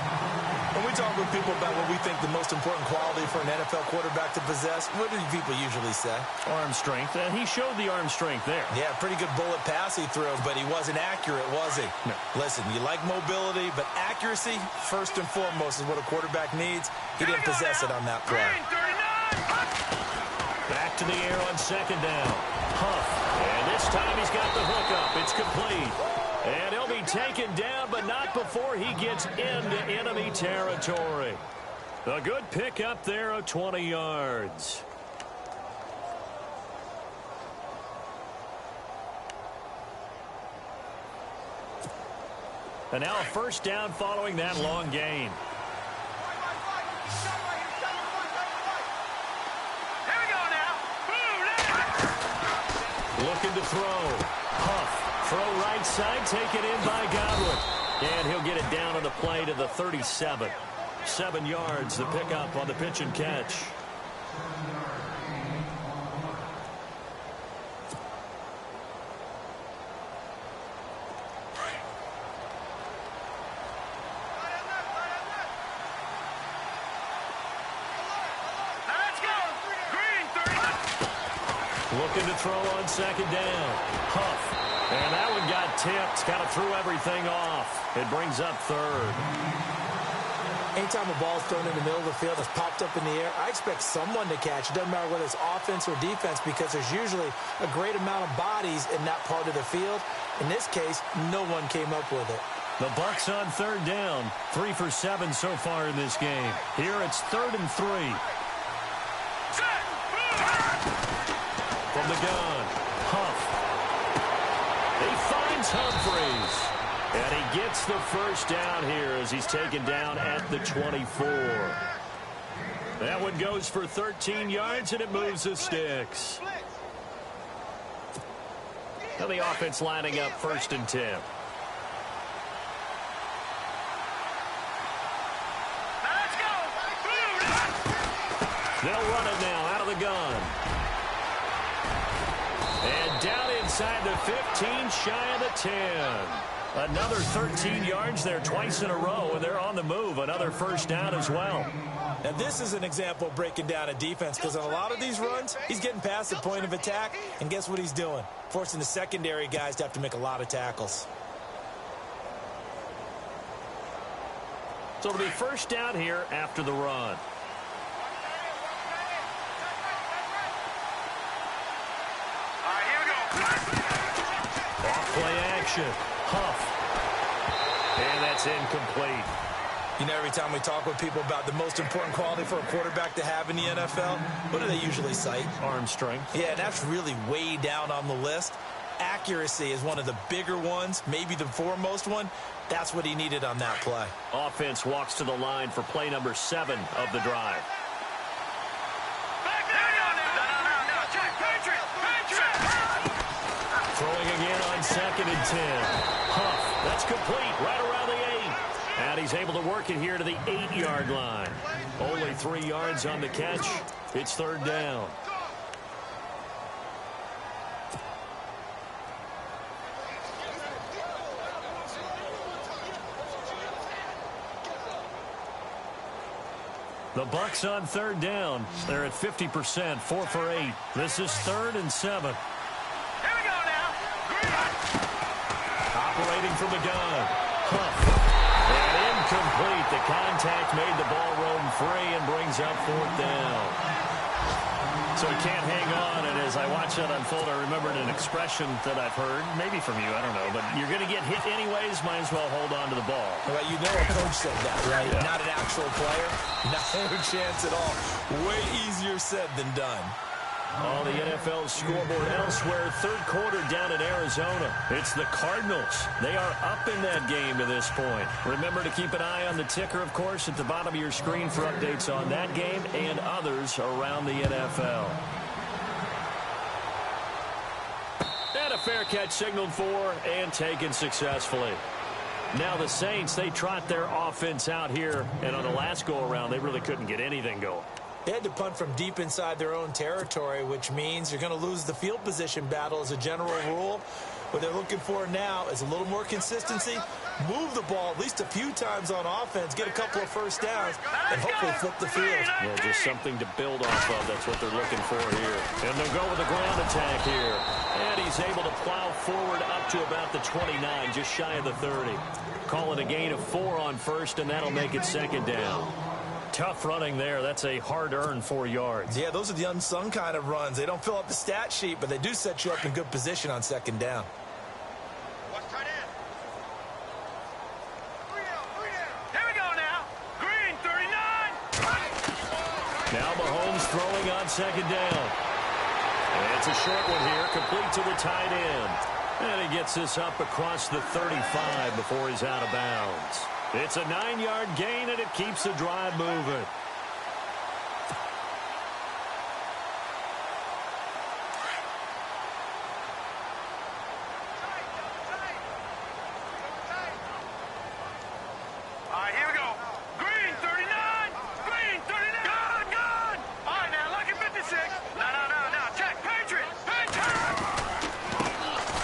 When we talk with people about what we think the most important quality for an NFL quarterback to possess, what do people usually say? Arm strength, and he showed the arm strength there. Yeah, pretty good bullet pass he threw, but he wasn't accurate, was he? No. Listen, you like mobility, but accuracy, first and foremost, is what a quarterback needs. He didn't possess it on that play. Back to the air on second down. Huff, and this time he's got the hook up. It's complete. And he'll be taken down, but not before he gets into enemy territory. A good pickup there of 20 yards. And now a first down following that long gain. Looking to throw. Huff. Throw right side, taken in by Godwin. And he'll get it down on the play to the 37. 7 yards, the pickup on the pitch and catch. Looking to throw on second down. Huff. And that one got tipped. Kind of threw everything off. It brings up third. Anytime a ball is thrown in the middle of the field that's popped up in the air, I expect someone to catch. It doesn't matter whether it's offense or defense because there's usually a great amount of bodies in that part of the field. In this case, no one came up with it. The Bucs on third down. 3 for 7 so far in this game. Here it's 3rd and 3. From the gun, Huff. He finds Humphreys. And he gets the first down here as he's taken down at the 24. That one goes for 13 yards, and it moves the sticks. Now the offense lining up 1st and 10. They'll run it now out of the gun. And down inside the 15, shy of the 10. Another 13 yards there twice in a row, and they're on the move. Another first down as well. Now, this is an example of breaking down a defense because on a lot of these runs, he's getting past the point of attack, and guess what he's doing? Forcing the secondary guys to have to make a lot of tackles. So it'll be first down here after the run. Off-play action. Huff. And that's incomplete. You know, every time we talk with people about the most important quality for a quarterback to have in the NFL, what do they usually cite? Arm strength. Yeah, that's really way down on the list. Accuracy is one of the bigger ones, maybe the foremost one. That's what he needed on that play. Offense walks to the line for play number 7 of the drive. Throwing again on 2nd and 10. Huff, that's complete right around the 8. And he's able to work it here to the 8-yard line. Only 3 yards on the catch. It's 3rd down. The Bucs on 3rd down. They're at 50%, 4 for 8. This is 3rd and 7. Operating from the gun. Huff. And incomplete. The contact made the ball roam free and brings up 4th down. So he can't hang on, and as I watch that unfold, I remembered an expression that I've heard, maybe from you, I don't know, but you're going to get hit anyways, might as well hold on to the ball. Well, you know a coach said that, right? Yeah. Not an actual player. Not a chance at all. Way easier said than done. On the NFL scoreboard elsewhere, 3rd quarter down in Arizona. It's the Cardinals. They are up in that game to this point. Remember to keep an eye on the ticker, of course, at the bottom of your screen for updates on that game and others around the NFL. And a fair catch signaled for and taken successfully. Now the Saints, they trot their offense out here, and on the last go-around, they really couldn't get anything going. They had to punt from deep inside their own territory, which means you're going to lose the field position battle as a general rule. What they're looking for now is a little more consistency, move the ball at least a few times on offense, get a couple of first downs, and hopefully flip the field. Yeah, just something to build off of. That's what they're looking for here. And they'll go with a ground attack here. And he's able to plow forward up to about the 29, just shy of the 30. Call it a gain of 4 on first, and that'll make it second down. Tough running there. That's a hard-earned 4 yards. Yeah, those are the unsung kind of runs. They don't fill up the stat sheet, but they do set you up in good position on second down. Watch tight end. 3 down, 3 down. Here we go now. Green, 39. Now Mahomes throwing on second down. And it's a short one here, complete to the tight end. And he gets this up across the 35 before he's out of bounds. It's a 9-yard gain, and it keeps the drive moving. All right, here we go. Green, 39. Green, 39. Good, good. All right, now, lucky 56. No. Check. Patriot.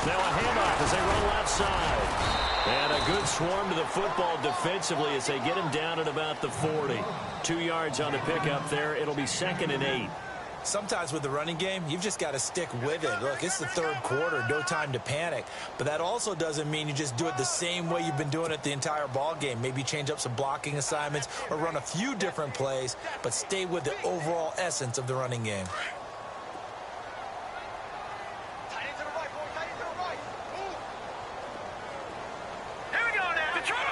Now a handoff as they run left side. And a good swarm to the football defensively as they get him down at about the 40. 2 yards on the pickup there. It'll be 2nd and 8. Sometimes with the running game, you've just got to stick with it. Look, it's the third quarter, no time to panic. But that also doesn't mean you just do it the same way you've been doing it the entire ball game. Maybe change up some blocking assignments or run a few different plays, but stay with the overall essence of the running game. Tight end to the right, boy. Tight end to the right. Move. Here we go now. Detroit.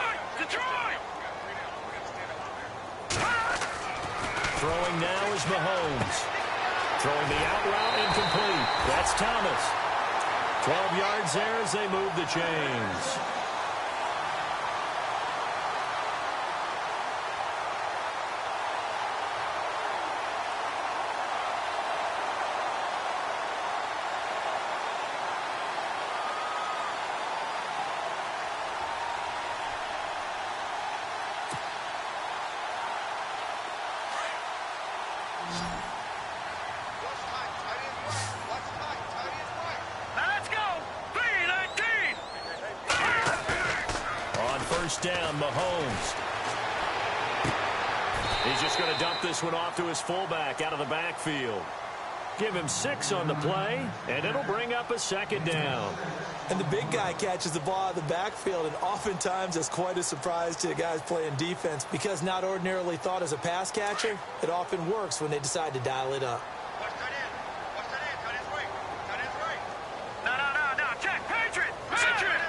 Throwing now is Mahomes. Throwing the out route incomplete. That's Thomas. 12 yards there as they move the chains. Watch tight. Tight end right. Watch tight. Tight end right. Now let's go. 3-19. On first down, Mahomes. He's just going to dump this one off to his fullback out of the backfield. Give him 6 on the play, and it'll bring up a second down. And the big guy catches the ball out of the backfield, and oftentimes that's quite a surprise to the guys playing defense because not ordinarily thought as a pass catcher, it often works when they decide to dial it up. Watch tight end. Watch tight end. Tight end's right. Tight end's right. No. Check. Patriot.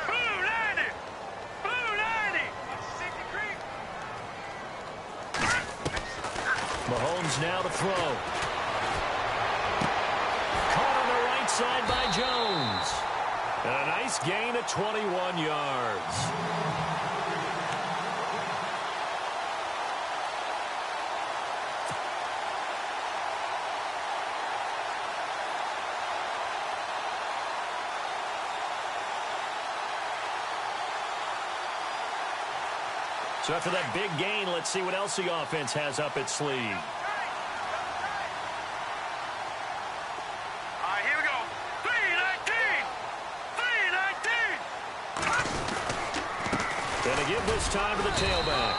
Blue 90. Blue 90. Safety green. Mahomes now to throw. Caught on the right side by Jones. And a nice gain of 21 yards. So after that big gain, let's see what else the offense has up its sleeve. All right, here we go. 3-19. 3-19. And to give this time to the tailback.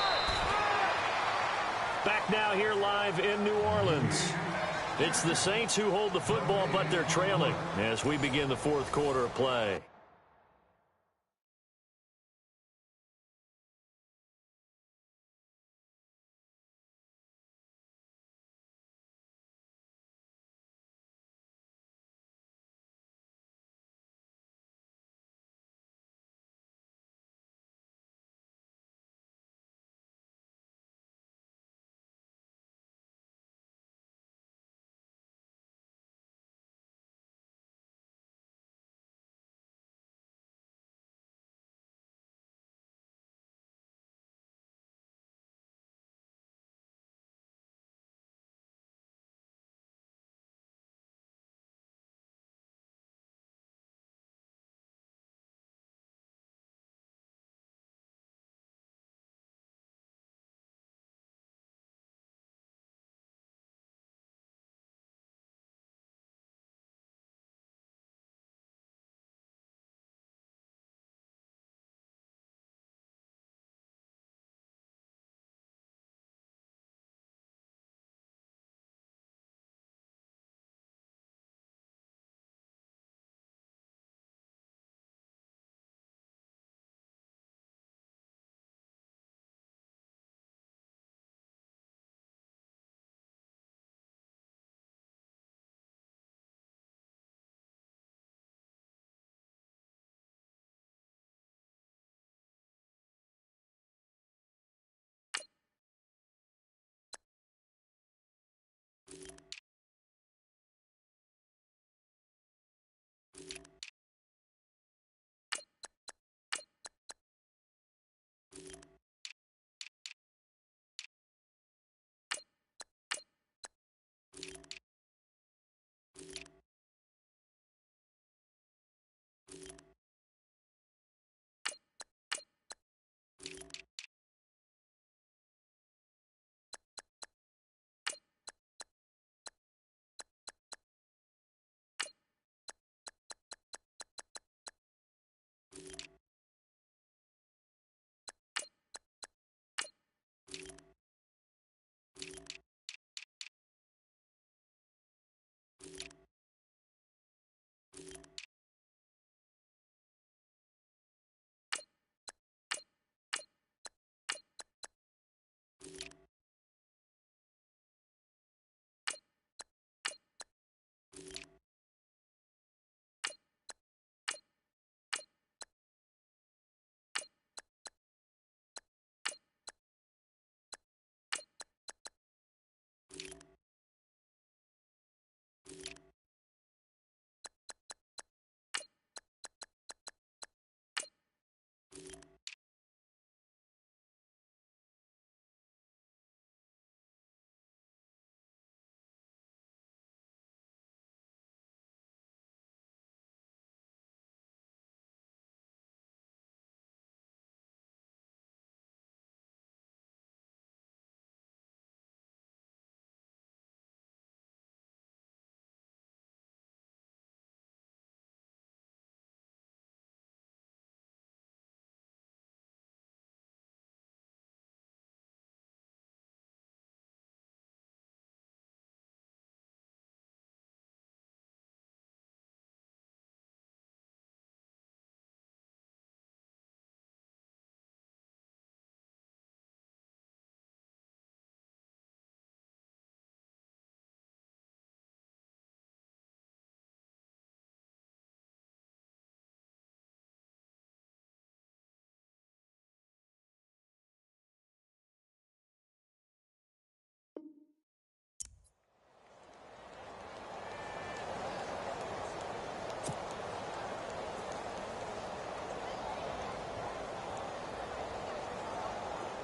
Back now here live in New Orleans. It's the Saints who hold the football, but they're trailing as we begin the fourth quarter of play.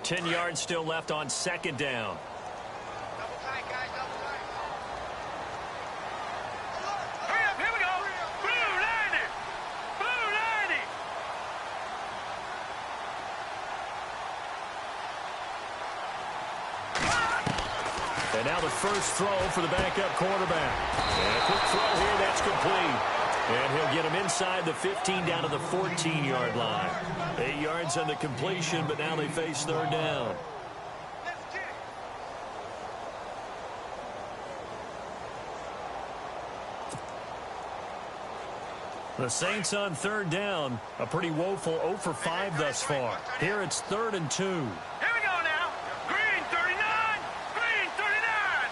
10 yards still left on second down. Double tight, guys, double tight. Hurry up, here we go. Blue 90. Blue 90. And now the first throw for the backup quarterback. And a quick throw here, that's complete. And he'll get him inside the 15 down to the 14-yard line. 8 yards on the completion, but now they face third down. Let's get it. The Saints on third down. A pretty woeful 0 for 5 thus far. Here it's 3rd and 2. Here we go now. Green 39. Green 39.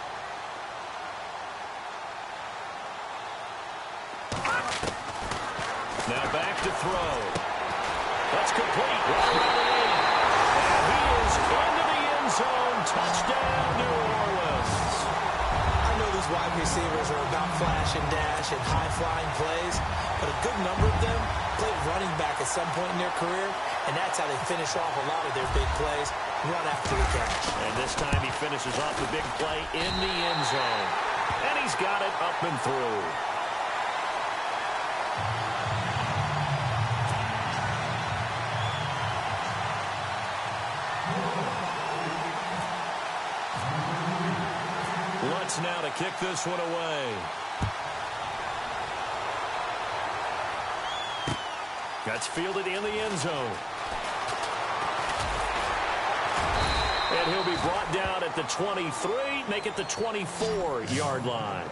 Now back to throw. That's complete. And he is into the end zone. Touchdown, New Orleans. I know these wide receivers are about flash and dash and high-flying plays, but a good number of them played running back at some point in their career, and that's how they finish off a lot of their big plays, run after the catch. And this time he finishes off the big play in the end zone. And he's got it up and through. Lutz now to kick this one away. That's fielded in the end zone. And he'll be brought down at the 23, make it the 24-yard line.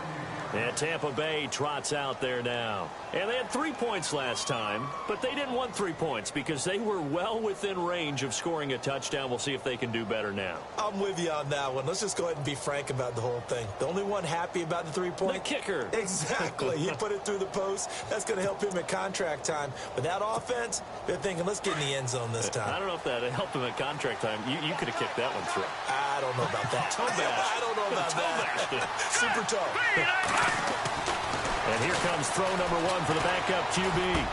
And Tampa Bay trots out there now. And they had 3 points last time, but they didn't want 3 points because they were well within range of scoring a touchdown. We'll see if they can do better now. I'm with you on that one. Let's just go ahead and be frank about the whole thing. The only one happy about the 3-point? The kicker. Exactly. He put it through the post. That's going to help him at contract time. With that offense, they're thinking, let's get in the end zone this time. I don't know if that helped him at contract time. You could have kicked that one through. I don't know about that. Toe bash. I don't know about that. Super toe. And here comes throw number 1 for the backup QB.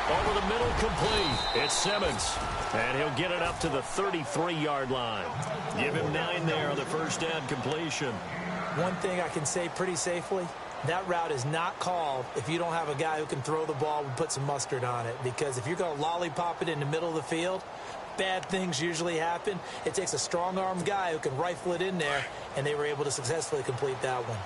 Over the middle, complete. It's Simmons. And he'll get it up to the 33-yard line. Give him 9 there on the first down completion. One thing I can say pretty safely, that route is not called if you don't have a guy who can throw the ball and put some mustard on it. Because if you're going to lollipop it in the middle of the field, bad things usually happen. It takes a strong-armed guy who can rifle it in there, and they were able to successfully complete that one.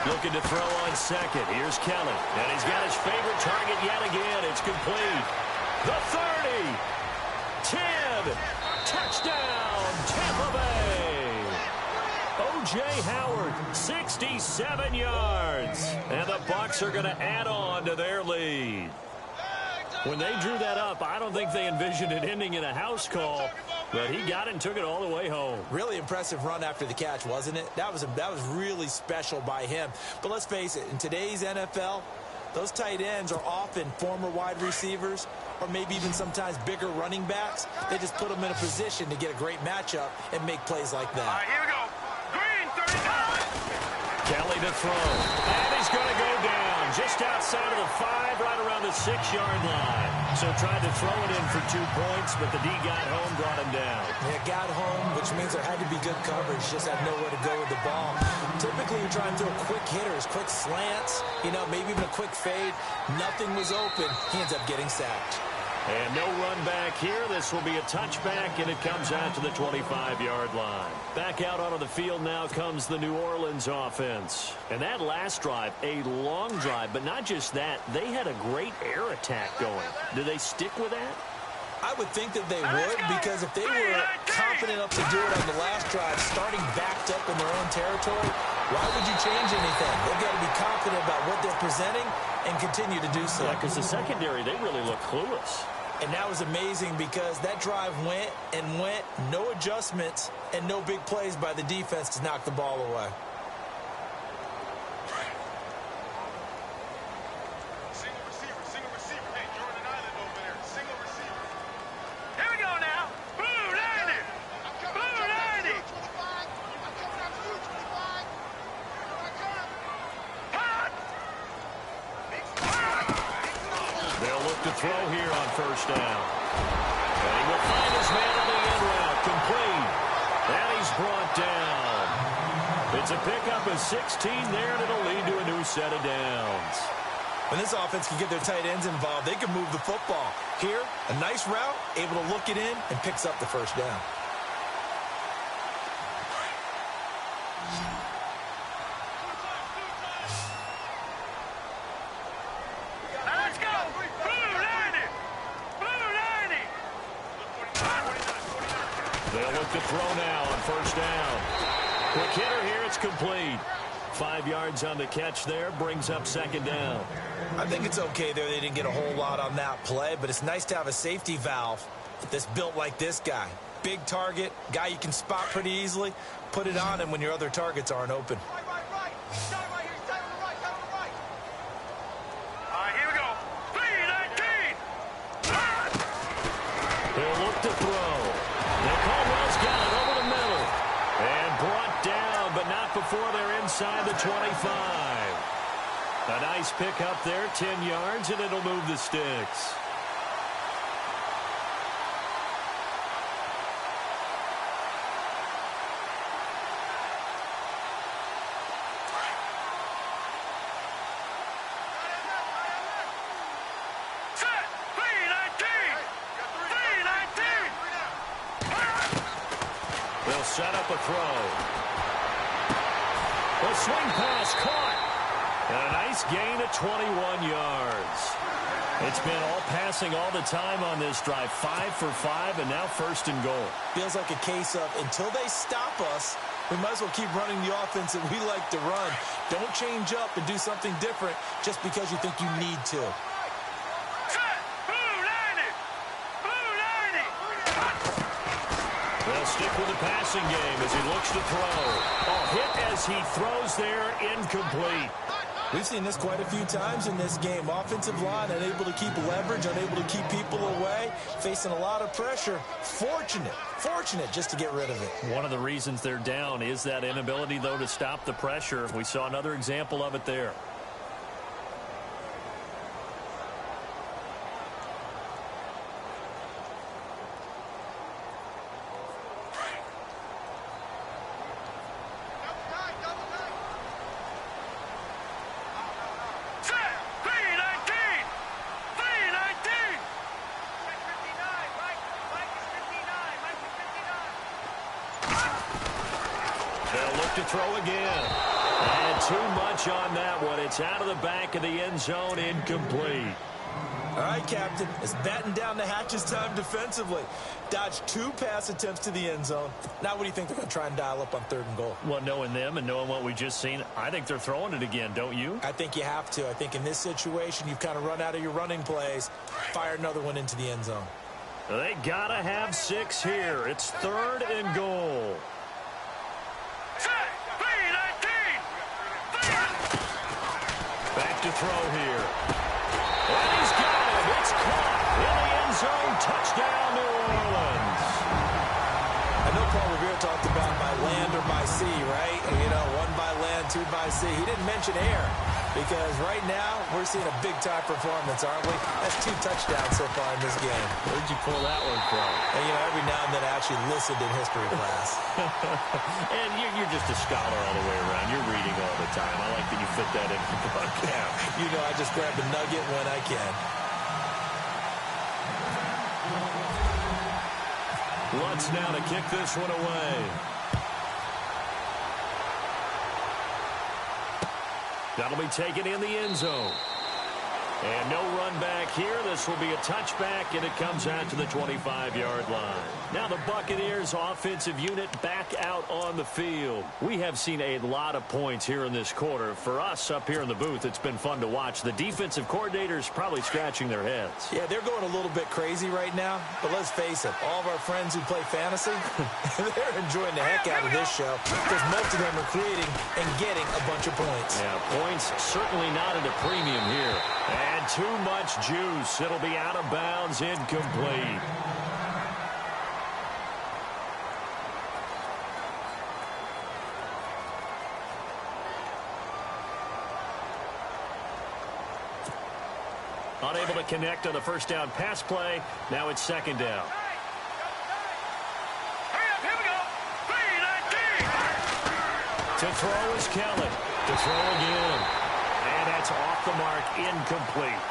Looking to throw on second. Here's Kelly. And he's got his favorite target yet again. It's complete. The 30. 10. Touchdown, Tampa Bay. O.J. Howard, 67 yards. And the Bucs are going to add on to their lead. When they drew that up, I don't think they envisioned it ending in a house call. But he got it and took it all the way home. Really impressive run after the catch, wasn't it? That was really special by him. But let's face it, in today's NFL, those tight ends are often former wide receivers or maybe even sometimes bigger running backs. They just put them in a position to get a great matchup and make plays like that. All right, here we go. Green 39. Kelly to throw. And he's going to go down just outside of the 5, right around the 6-yard line. So tried to throw it in for 2 points, but the D got home, brought him down. Yeah, got home, which means there had to be good coverage. Just had nowhere to go with the ball. Typically, you're trying to throw quick hitters, quick slants, maybe even a quick fade. Nothing was open. He ends up getting sacked. And no run back here. This will be a touchback, and it comes out to the 25-yard line. Back out onto the field now comes the New Orleans offense. And that last drive, a long drive, but not just that. They had a great air attack going. Do they stick with that? I would think that they would, because if they were confident enough to do it on the last drive, starting backed up in their own territory, why would you change anything? They've got to be confident about what they're presenting and continue to do so. Yeah, because the secondary, they really look clueless. And that was amazing because that drive went and went, no adjustments, and no big plays by the defense to knock the ball away. Single receiver. Hey, Jordan Island over there. Single receiver. Here we go now. Blue 90. Blue 90. 25. I'm coming up to you, 25. Here I come. Hot. throw here on first down. And he will find his man on the end route. Complete. And he's brought down. It's a pickup of 16 there, and it'll lead to a new set of downs. When this offense can get their tight ends involved, they can move the football. Here, a nice route, able to look it in, and picks up the first down. Let's go! Blue 90! Blue 90! They'll look to throw now on first down. Quick hitter here, it's complete. 5 yards on the catch there, brings up second down. I think it's okay there. They didn't get a whole lot on that play, but it's nice to have a safety valve that's built like this guy. Big target, guy you can spot pretty easily. Put it on him when your other targets aren't open. Right. Start right here. Start on the right. Start on the right. All right, here we go. 3-19. He'll look to throw. Now Caldwell's got it over the middle. And brought down, but not before they're inside the 25. A nice pickup there, 10 yards, and it'll move the sticks. Set. 3-19. 3-19. They'll set up a throw. The swing pass caught. And a nice gain of 21 yards. It's been all passing all the time on this drive. 5 for 5, and now first and goal. Feels like a case of until they stop us, we might as well keep running the offense that we like to run. Don't change up and do something different just because you think you need to. Set. Blue 90. Blue 90. They'll stick with the passing game as he looks to throw. Hit as he throws there, incomplete. We've seen this quite a few times in this game. Offensive line unable to keep leverage, unable to keep people away, facing a lot of pressure. Fortunate just to get rid of it. One of the reasons they're down is that inability, though, to stop the pressure. We saw another example of it there. To throw again. And too much on that one. It's out of the back of the end zone, incomplete. All right, Captain. It's batten down the hatches time defensively. Dodged 2 pass attempts to the end zone. Now what do you think they're going to try and dial up on 3rd and goal? Well, knowing them and knowing what we just seen, I think they're throwing it again, don't you? I think you have to. I think in this situation, you've kind of run out of your running plays. Fire another one into the end zone. They got to have 6 here. It's 3rd and goal. Back to throw here. And he's got it. It's caught in the end zone. Touchdown, New Orleans. I know Paul Revere talked about by land or by sea, right? You know, 1 by land, 2 by sea. He didn't mention air because right now we're seeing a big-time performance, aren't we? That's 2 touchdowns so far in this game. Where'd you pull that one from? And, you know, every now and then I actually listened in history class. And you're just a scholar all the way around. You're reading all the time. I like that you fit that in for the broadcast. You know, I just grab a nugget when I can. Lutz now to kick this one away. That'll be taken in the end zone. And no run back here. This will be a touchback, and it comes out to the 25-yard line. Now the Buccaneers offensive unit back out on the field. We have seen a lot of points here in this quarter. For us up here in the booth, it's been fun to watch. The defensive coordinators probably scratching their heads. Yeah, they're going a little bit crazy right now, but let's face it, all of our friends who play fantasy, they're enjoying the heck out of this show because most of them are creating and getting a bunch of points. Yeah, points certainly not at a premium here. And too much juice. It'll be out of bounds, incomplete. Unable to connect on the first down pass play. Now it's second down. Here we go. 3-19. To throw is Kelly. To throw again. And that's off the mark, incomplete.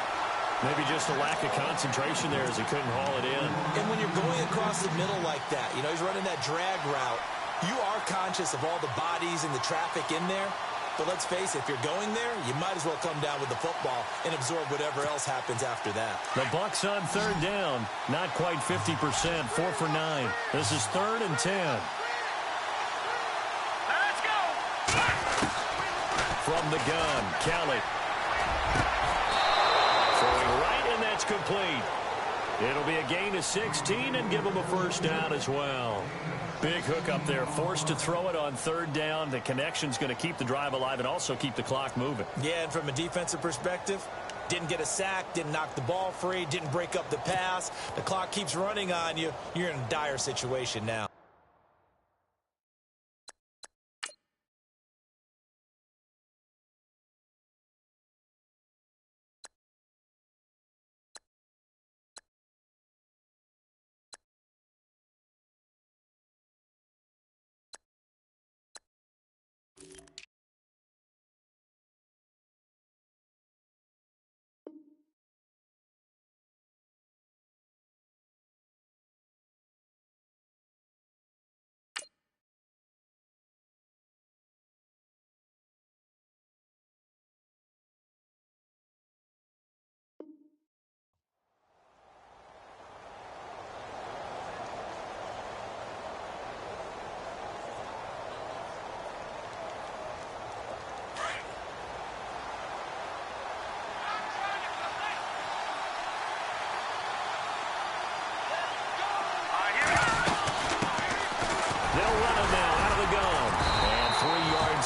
Maybe just a lack of concentration there as he couldn't haul it in. And when you're going across the middle like that, you know, he's running that drag route, you are conscious of all the bodies and the traffic in there. But let's face it, if you're going there, you might as well come down with the football and absorb whatever else happens after that. The Bucs on third down. Not quite 50%. 4 for 9. This is 3rd and 10. Let's go. From the gun, Kelly. Throwing right, and that's complete. It'll be a gain of 16 and give him a first down as well. Big hook up there, forced to throw it on third down. The connection's going to keep the drive alive and also keep the clock moving. Yeah, and from a defensive perspective, didn't get a sack, didn't knock the ball free, didn't break up the pass. The clock keeps running on you. You're in a dire situation now.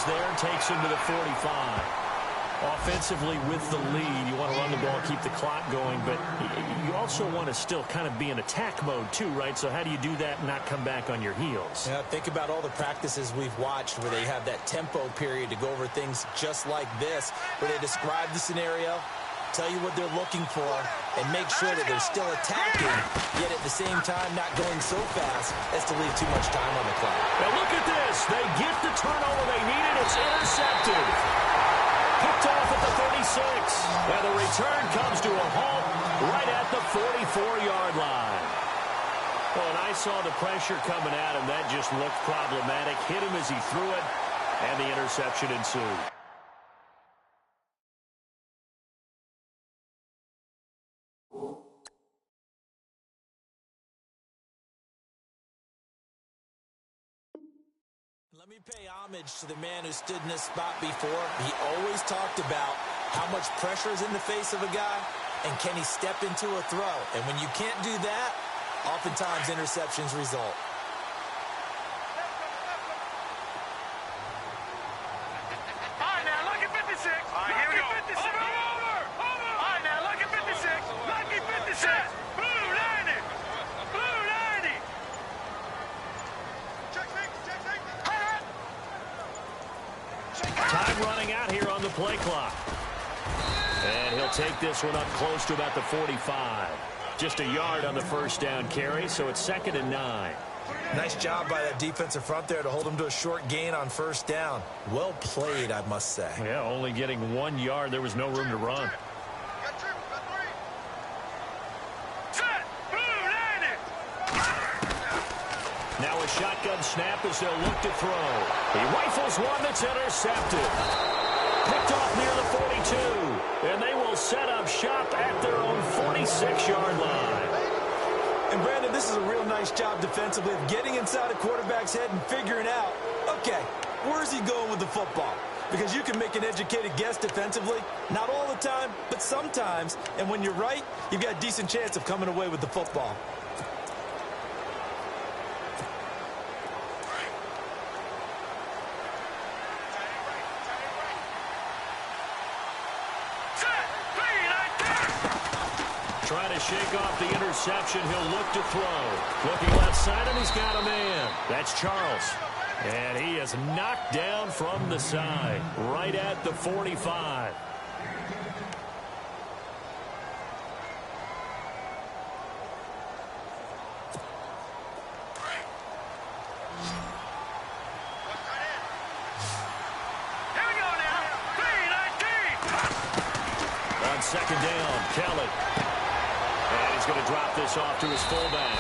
There takes him to the 45. Offensively with the lead, you want to run the ball, keep the clock going, but you also want to still kind of be in attack mode too, right? So how do you do that and not come back on your heels? Yeah, think about all the practices we've watched where they have that tempo period to go over things just like this, where they describe the scenario, tell you what they're looking for, and make sure that they're still attacking, yet at the same time not going so fast as to leave too much time on the clock. Now look at this. They get the turnover they needed. It's intercepted. Picked off at the 36. And the return comes to a halt right at the 44-yard line. Well, and I saw the pressure coming at him. That just looked problematic. Hit him as he threw it, and the interception ensued. Let me pay homage to the man who stood in this spot before. He always talked about how much pressure is in the face of a guy, and can he step into a throw. And when you can't do that, oftentimes interceptions result. All right, now, lucky 56. All right, here we go. 56. Over. All right, now, lucky 56. Lucky 56. Blue 90. Blue 90. Check, check, check, check. Time running out here on the play clock. And he'll take this one up close to about the 45. Just a yard on the first down carry, so it's 2nd and 9. Nice job by that defensive front there to hold him to a short gain on first down. Well played, I must say. Yeah, only getting 1 yard. There was no room to run. Got 2, got 3. Set. Blue 90. Now a shotgun snap as they'll look to throw. He rifles one that's intercepted. Picked off near the 42. And they will set up shop at their own 46-yard line. And, Brandon, this is a real nice job defensively of getting inside a quarterback's head and figuring out, okay, where's he going with the football? Because you can make an educated guess defensively, not all the time, but sometimes. And when you're right, you've got a decent chance of coming away with the football. Trying to shake off the interception. He'll look to throw. Looking left side, and he's got a man. That's Charles. And he is knocked down from the side, right at the 45. second down. Kelly. And he's going to drop this off to his fullback.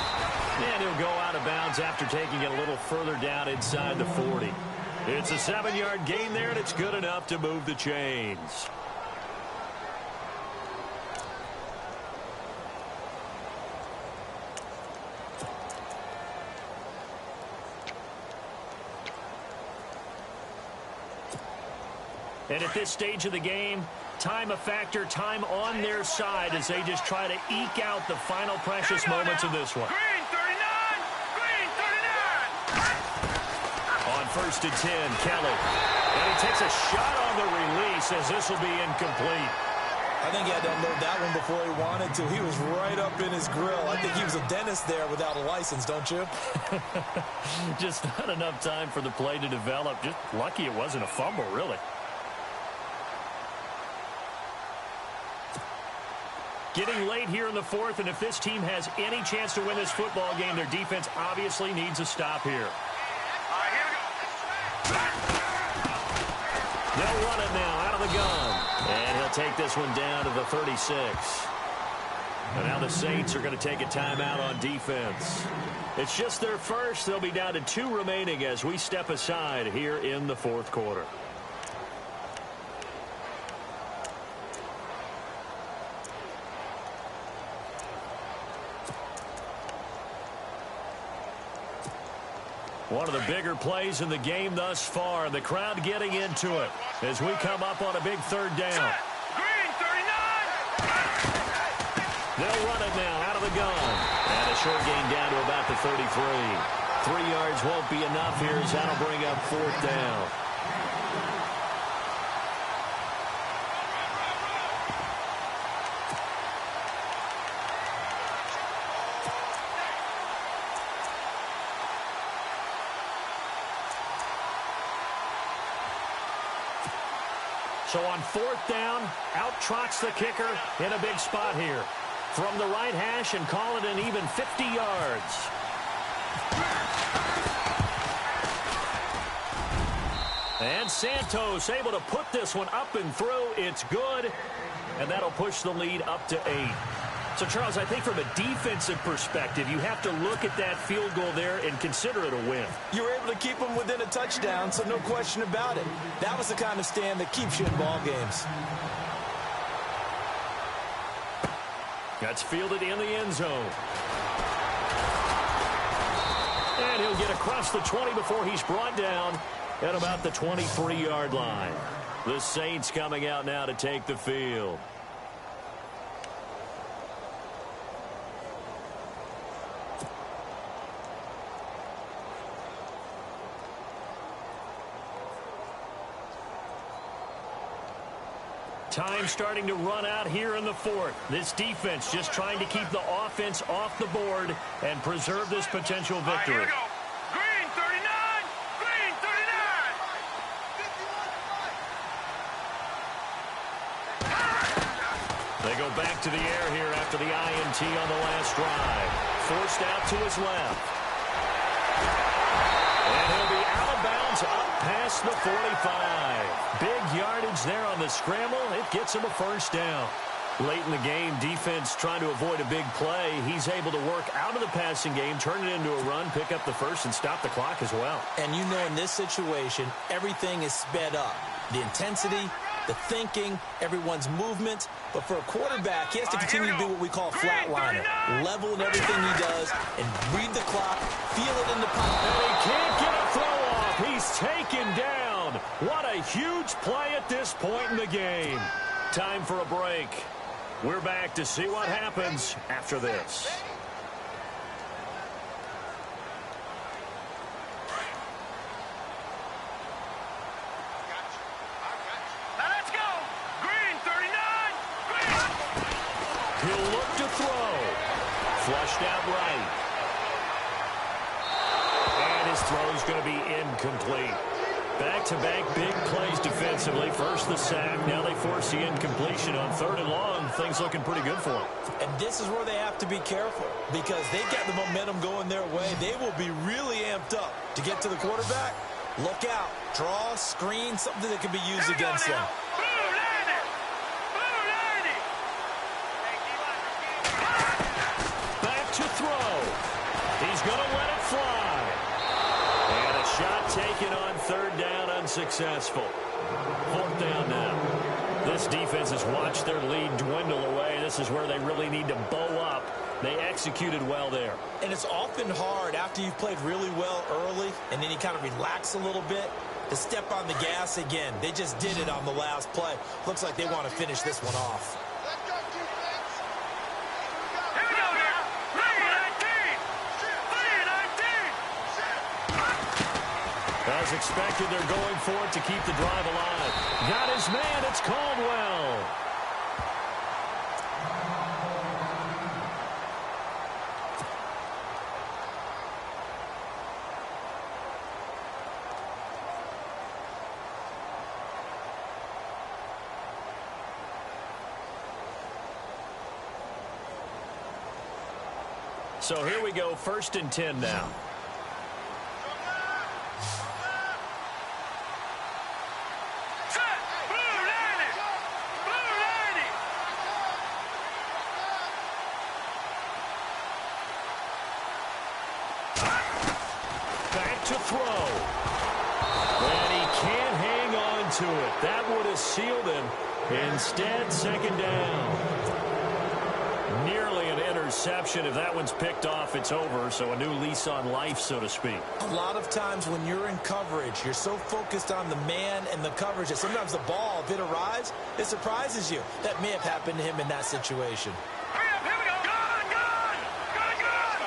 And he'll go out of bounds after taking it a little further down inside the 40. It's a 7-yard gain there, and it's good enough to move the chains. And at this stage of the game, time a factor, time on their side as they just try to eke out the final precious moments of this one. Green 39! Green 39! On 1st and 10, Kelly. And he takes a shot on the release as this will be incomplete. I think he had to unload that one before he wanted to. He was right up in his grill. I think he was a dentist there without a license, don't you? Just not enough time for the play to develop. Just lucky it wasn't a fumble, really. Getting late here in the 4th, and if this team has any chance to win this football game, their defense obviously needs a stop here. All right, here we go. They'll run it now out of the gun. And he'll take this one down to the 36. And now the Saints are going to take a timeout on defense. It's just their first. They'll be down to 2 remaining as we step aside here in the 4th quarter. One of the bigger plays in the game thus far. The crowd getting into it as we come up on a big 3rd down. Green 39! They'll run it now out of the gun. And a short gain down to about the 33. 3 yards won't be enough here as that'll bring up 4th down. So on 4th down, out trots the kicker in a big spot here. From the right hash and call it an even 50 yards. And Santos able to put this one up and through. It's good. And that'll push the lead up to 8. So, Charles, I think from a defensive perspective, you have to look at that field goal there and consider it a win. You were able to keep them within a touchdown, so no question about it. That was the kind of stand that keeps you in ball games. That's fielded in the end zone. And he'll get across the 20 before he's brought down at about the 23-yard line. The Saints coming out now to take the field. Time starting to run out here in the 4th. This defense just trying to keep the offense off the board and preserve this potential victory. All right, here we go. Green 39! Green 39! They go back to the air here after the INT on the last drive. Forced out to his left. And he'll be out of bounds up past the 45. Big yardage there on the scramble. It gets him a 1st down. Late in the game, defense trying to avoid a big play. He's able to work out of the passing game, turn it into a run, pick up the 1st, and stop the clock as well. And you know in this situation, everything is sped up. The intensity, the thinking, everyone's movement. But for a quarterback, he has to continue to do what we call flatliner. Level in everything he does and read the clock, feel it in the pocket. And he can't get a throw off. He's taken down. What a huge play at this point in the game. Time for a break. We're back to see what happens after this. Now let's go! Green 39! Green! He'll look to throw. Flushed out right. And his throw's going to be incomplete. Back-to-back big plays defensively. First the sack. Now they force the incompletion on 3rd and long. Things looking pretty good for them. And this is where they have to be careful because they got the momentum going their way. They will be really amped up to get to the quarterback. Look out. Draw, screen, something that can be used against them. Blue 90! Blue 90! he's going to let it fly. And a shot taken on third down, unsuccessful. Fourth down now. This defense has watched their lead dwindle away. This is where they really need to bow up. They executed well there. And it's often hard after you've played really well early and then you kind of relax a little bit to step on the gas again. They just did it on the last play. Looks like they want to finish this one off. Here we go now. 3-19. As expected, they're going for it to keep the drive alive. Got his man. It's Caldwell. So here we go, 1st and 10 now. Set. Blue 90. Blue 90. Back to throw. And he can't hang on to it. That would have sealed him. Instead, 2nd down. Nearly an interception. If that one's picked off, it's over. So a new lease on life, so to speak. A lot of times when you're in coverage, you're so focused on the man and the coverage that sometimes the ball, if it arrives, it surprises you. That may have happened to him in that situation. Hurry up. Here we go. Gun. Gun. Gun. Gun.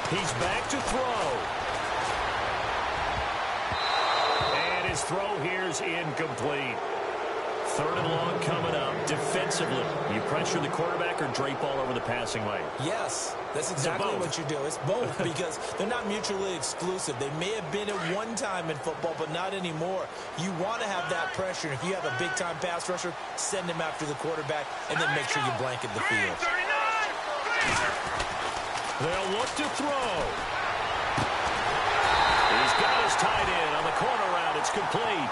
He's back to throw. And his throw here's incomplete. 3rd and long coming up. Defensively, you pressure the quarterback or drape all over the passing lane? Yes, that's exactly what you do. It's both because they're not mutually exclusive. They may have been at one time in football, but not anymore. You want to have that pressure. If you have a big-time pass rusher, send him after the quarterback, and then make sure you blanket the field. 39. They'll look to throw. He's got his tight end on the corner route. It's complete.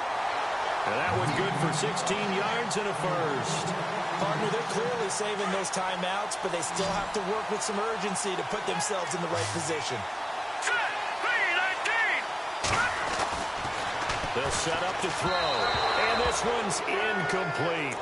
And that one good for 16 yards and a first. Partner, they're clearly saving those timeouts, but they still have to work with some urgency to put themselves in the right position. Set. 3-19. They'll set up to throw. And this one's incomplete.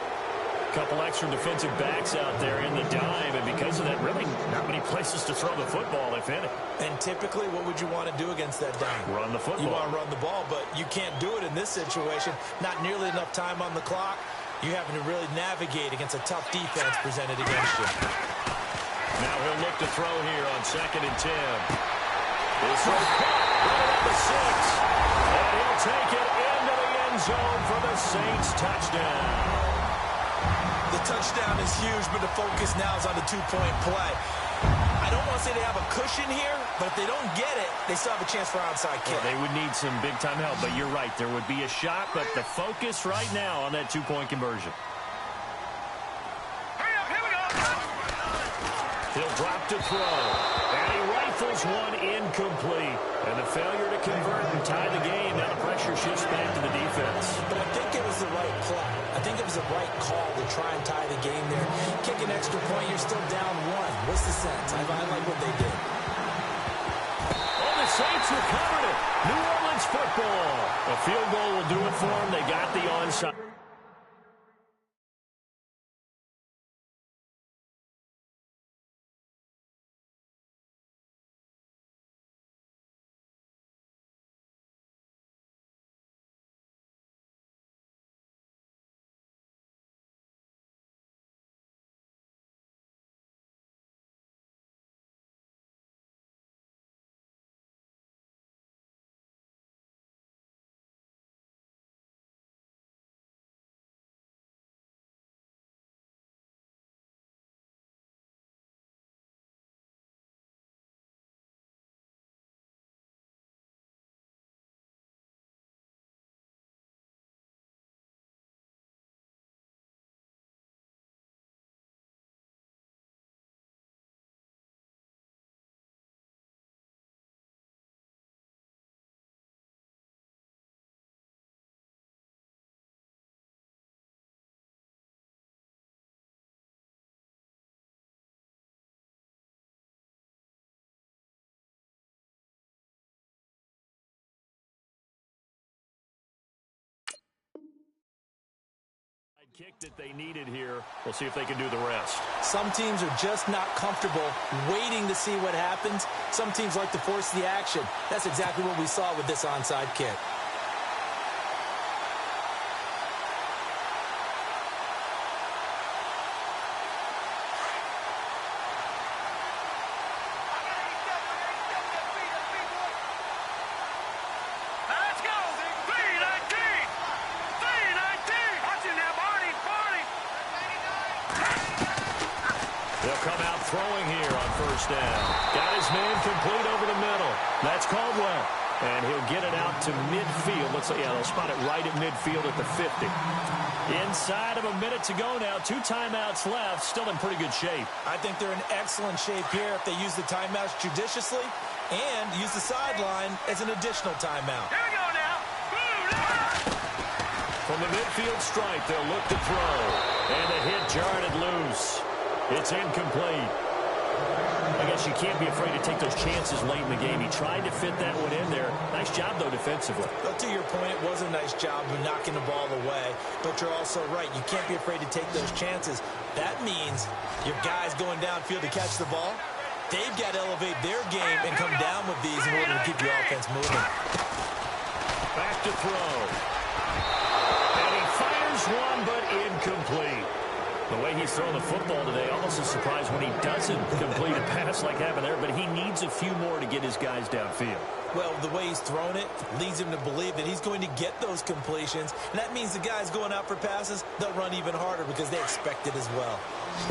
Couple extra defensive backs out there in the dime, and because of that, really not many places to throw the football, if any. And typically, what would you want to do against that dime? Run the football. You want to run the ball, but you can't do it in this situation. Not nearly enough time on the clock. You're having to really navigate against a tough defense presented against you. Now he'll look to throw here on 2nd and 10. This throw caught right at the 6. And he'll take it into the end zone for the Saints touchdown. The touchdown is huge, but the focus now is on the two-point play. I don't want to say they have a cushion here, but if they don't get it, they still have a chance for onside kick. Well, they would need some big-time help, but you're right. There would be a shot, but the focus right now on that two-point conversion. Hurry up. Here we go. He'll drop to throw, and he rifles one incomplete. And the failure to convert and tie the game, now the pressure shifts back to the defense. But I think it was the right play. I think it was the right call to try and tie the game there. Kick an extra point, you're still down 1. What's the sense? I like what they did. Oh, the Saints recovered it. New Orleans football. A field goal will do it for them. They got the onside. Kick that they needed here. We'll see if they can do the rest. Some teams are just not comfortable waiting to see what happens. Some teams like to force the action. That's exactly what we saw with this onside kick. Throwing here on first down. Got his man complete over the middle. That's Caldwell. And he'll get it out to midfield. Let's say, yeah, they'll spot it right at midfield at the 50. Inside of a minute to go now. 2 timeouts left. Still in pretty good shape. I think they're in excellent shape here if they use the timeouts judiciously and use the sideline as an additional timeout. Here we go now. From the midfield stripe, they'll look to throw. And the hit jarred it loose. It's incomplete. I guess you can't be afraid to take those chances late in the game. He tried to fit that one in there. Nice job, though, defensively. But to your point, it was a nice job of knocking the ball away. But you're also right. You can't be afraid to take those chances. That means your guys going downfield to catch the ball, they've got to elevate their game and come down with these in order to keep your offense moving. Back to throw. And he fires one, but incomplete. The way he's throwing the football today, almost a surprise when he doesn't complete a pass like happened there, but he needs a few more to get his guys downfield. Well, the way he's thrown it leads him to believe that he's going to get those completions, and that means the guys going out for passes, they'll run even harder because they expect it as well.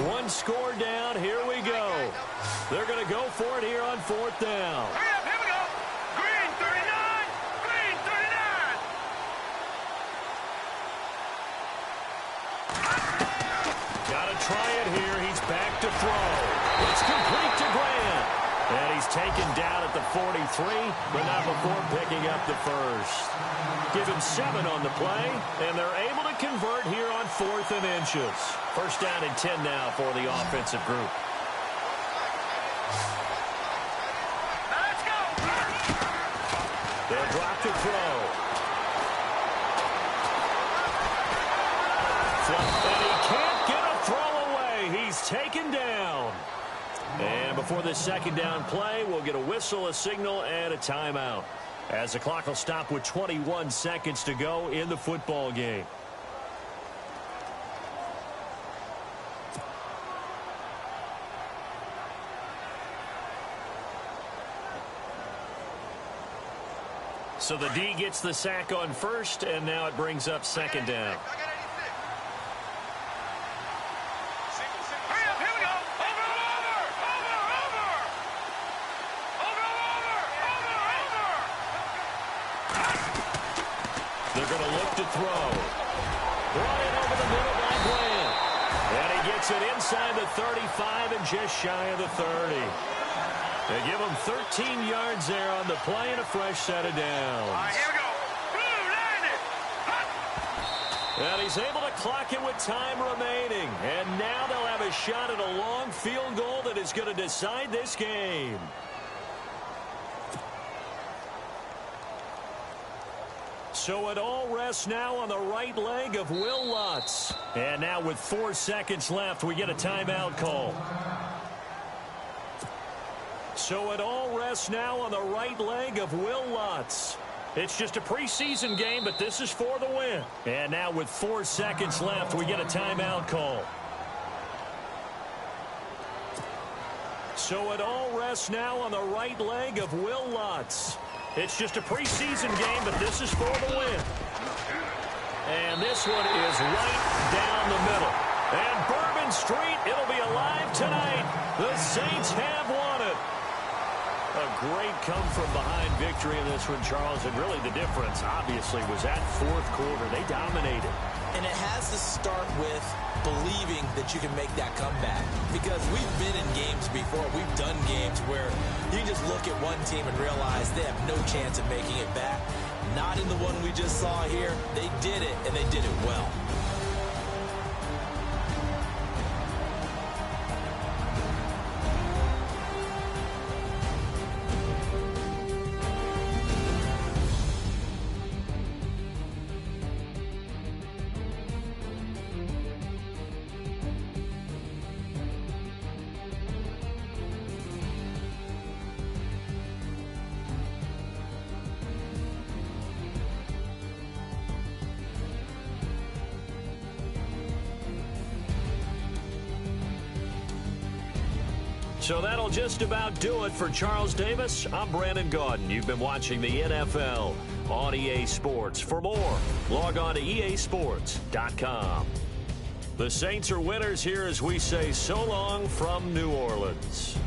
One score down, here we go. They're going to go for it here on 4th down. Hurry up, here we go. Green 39, green 39. Gotta try it here. He's back to throw. It's complete to Grant. And he's taken down at the 43, but not before picking up the first. Give him 7 on the play, and they're able to convert here on 4th and inches. First down and 10 now for the offensive group. Let's go. They'll drop to throw. And he can't get a throw away. He's taken down. And before this second down play, we'll get a whistle, a signal, and a timeout, as the clock will stop with 21 seconds to go in the football game. So the D gets the sack on first, and now it brings up second down. They're going to look to throw. Brought in over the middle by Grant. And he gets it inside the 35 and just shy of the 30. They give him 13 yards there on the play and a fresh set of downs. All right, here we go. Blue, line it. And he's able to clock it with time remaining. And now they'll have a shot at a long field goal that is going to decide this game. So it all rests now on the right leg of Will Lutz. And now with 4 seconds left, we get a timeout call. So it all rests now on the right leg of Will Lutz. It's just a preseason game, but this is for the win. And now with 4 seconds left, we get a timeout call. So it all rests now on the right leg of Will Lutz. It's just a preseason game, but this is for the win. And this one is right down the middle. And Bourbon Street, it'll be alive tonight. The Saints have won it. A great come-from-behind victory in this one, Charles. And really the difference, obviously, was that 4th quarter. They dominated. And it has to start with believing that you can make that comeback. Because we've been in games before. We've done games where you just look at one team and realize they have no chance of making it back. Not in the one we just saw here. They did it, and they did it well. So that'll just about do it for Charles Davis. I'm Brandon Gaudin. You've been watching the NFL on EA Sports. For more, log on to easports.com. The Saints are winners here as we say so long from New Orleans.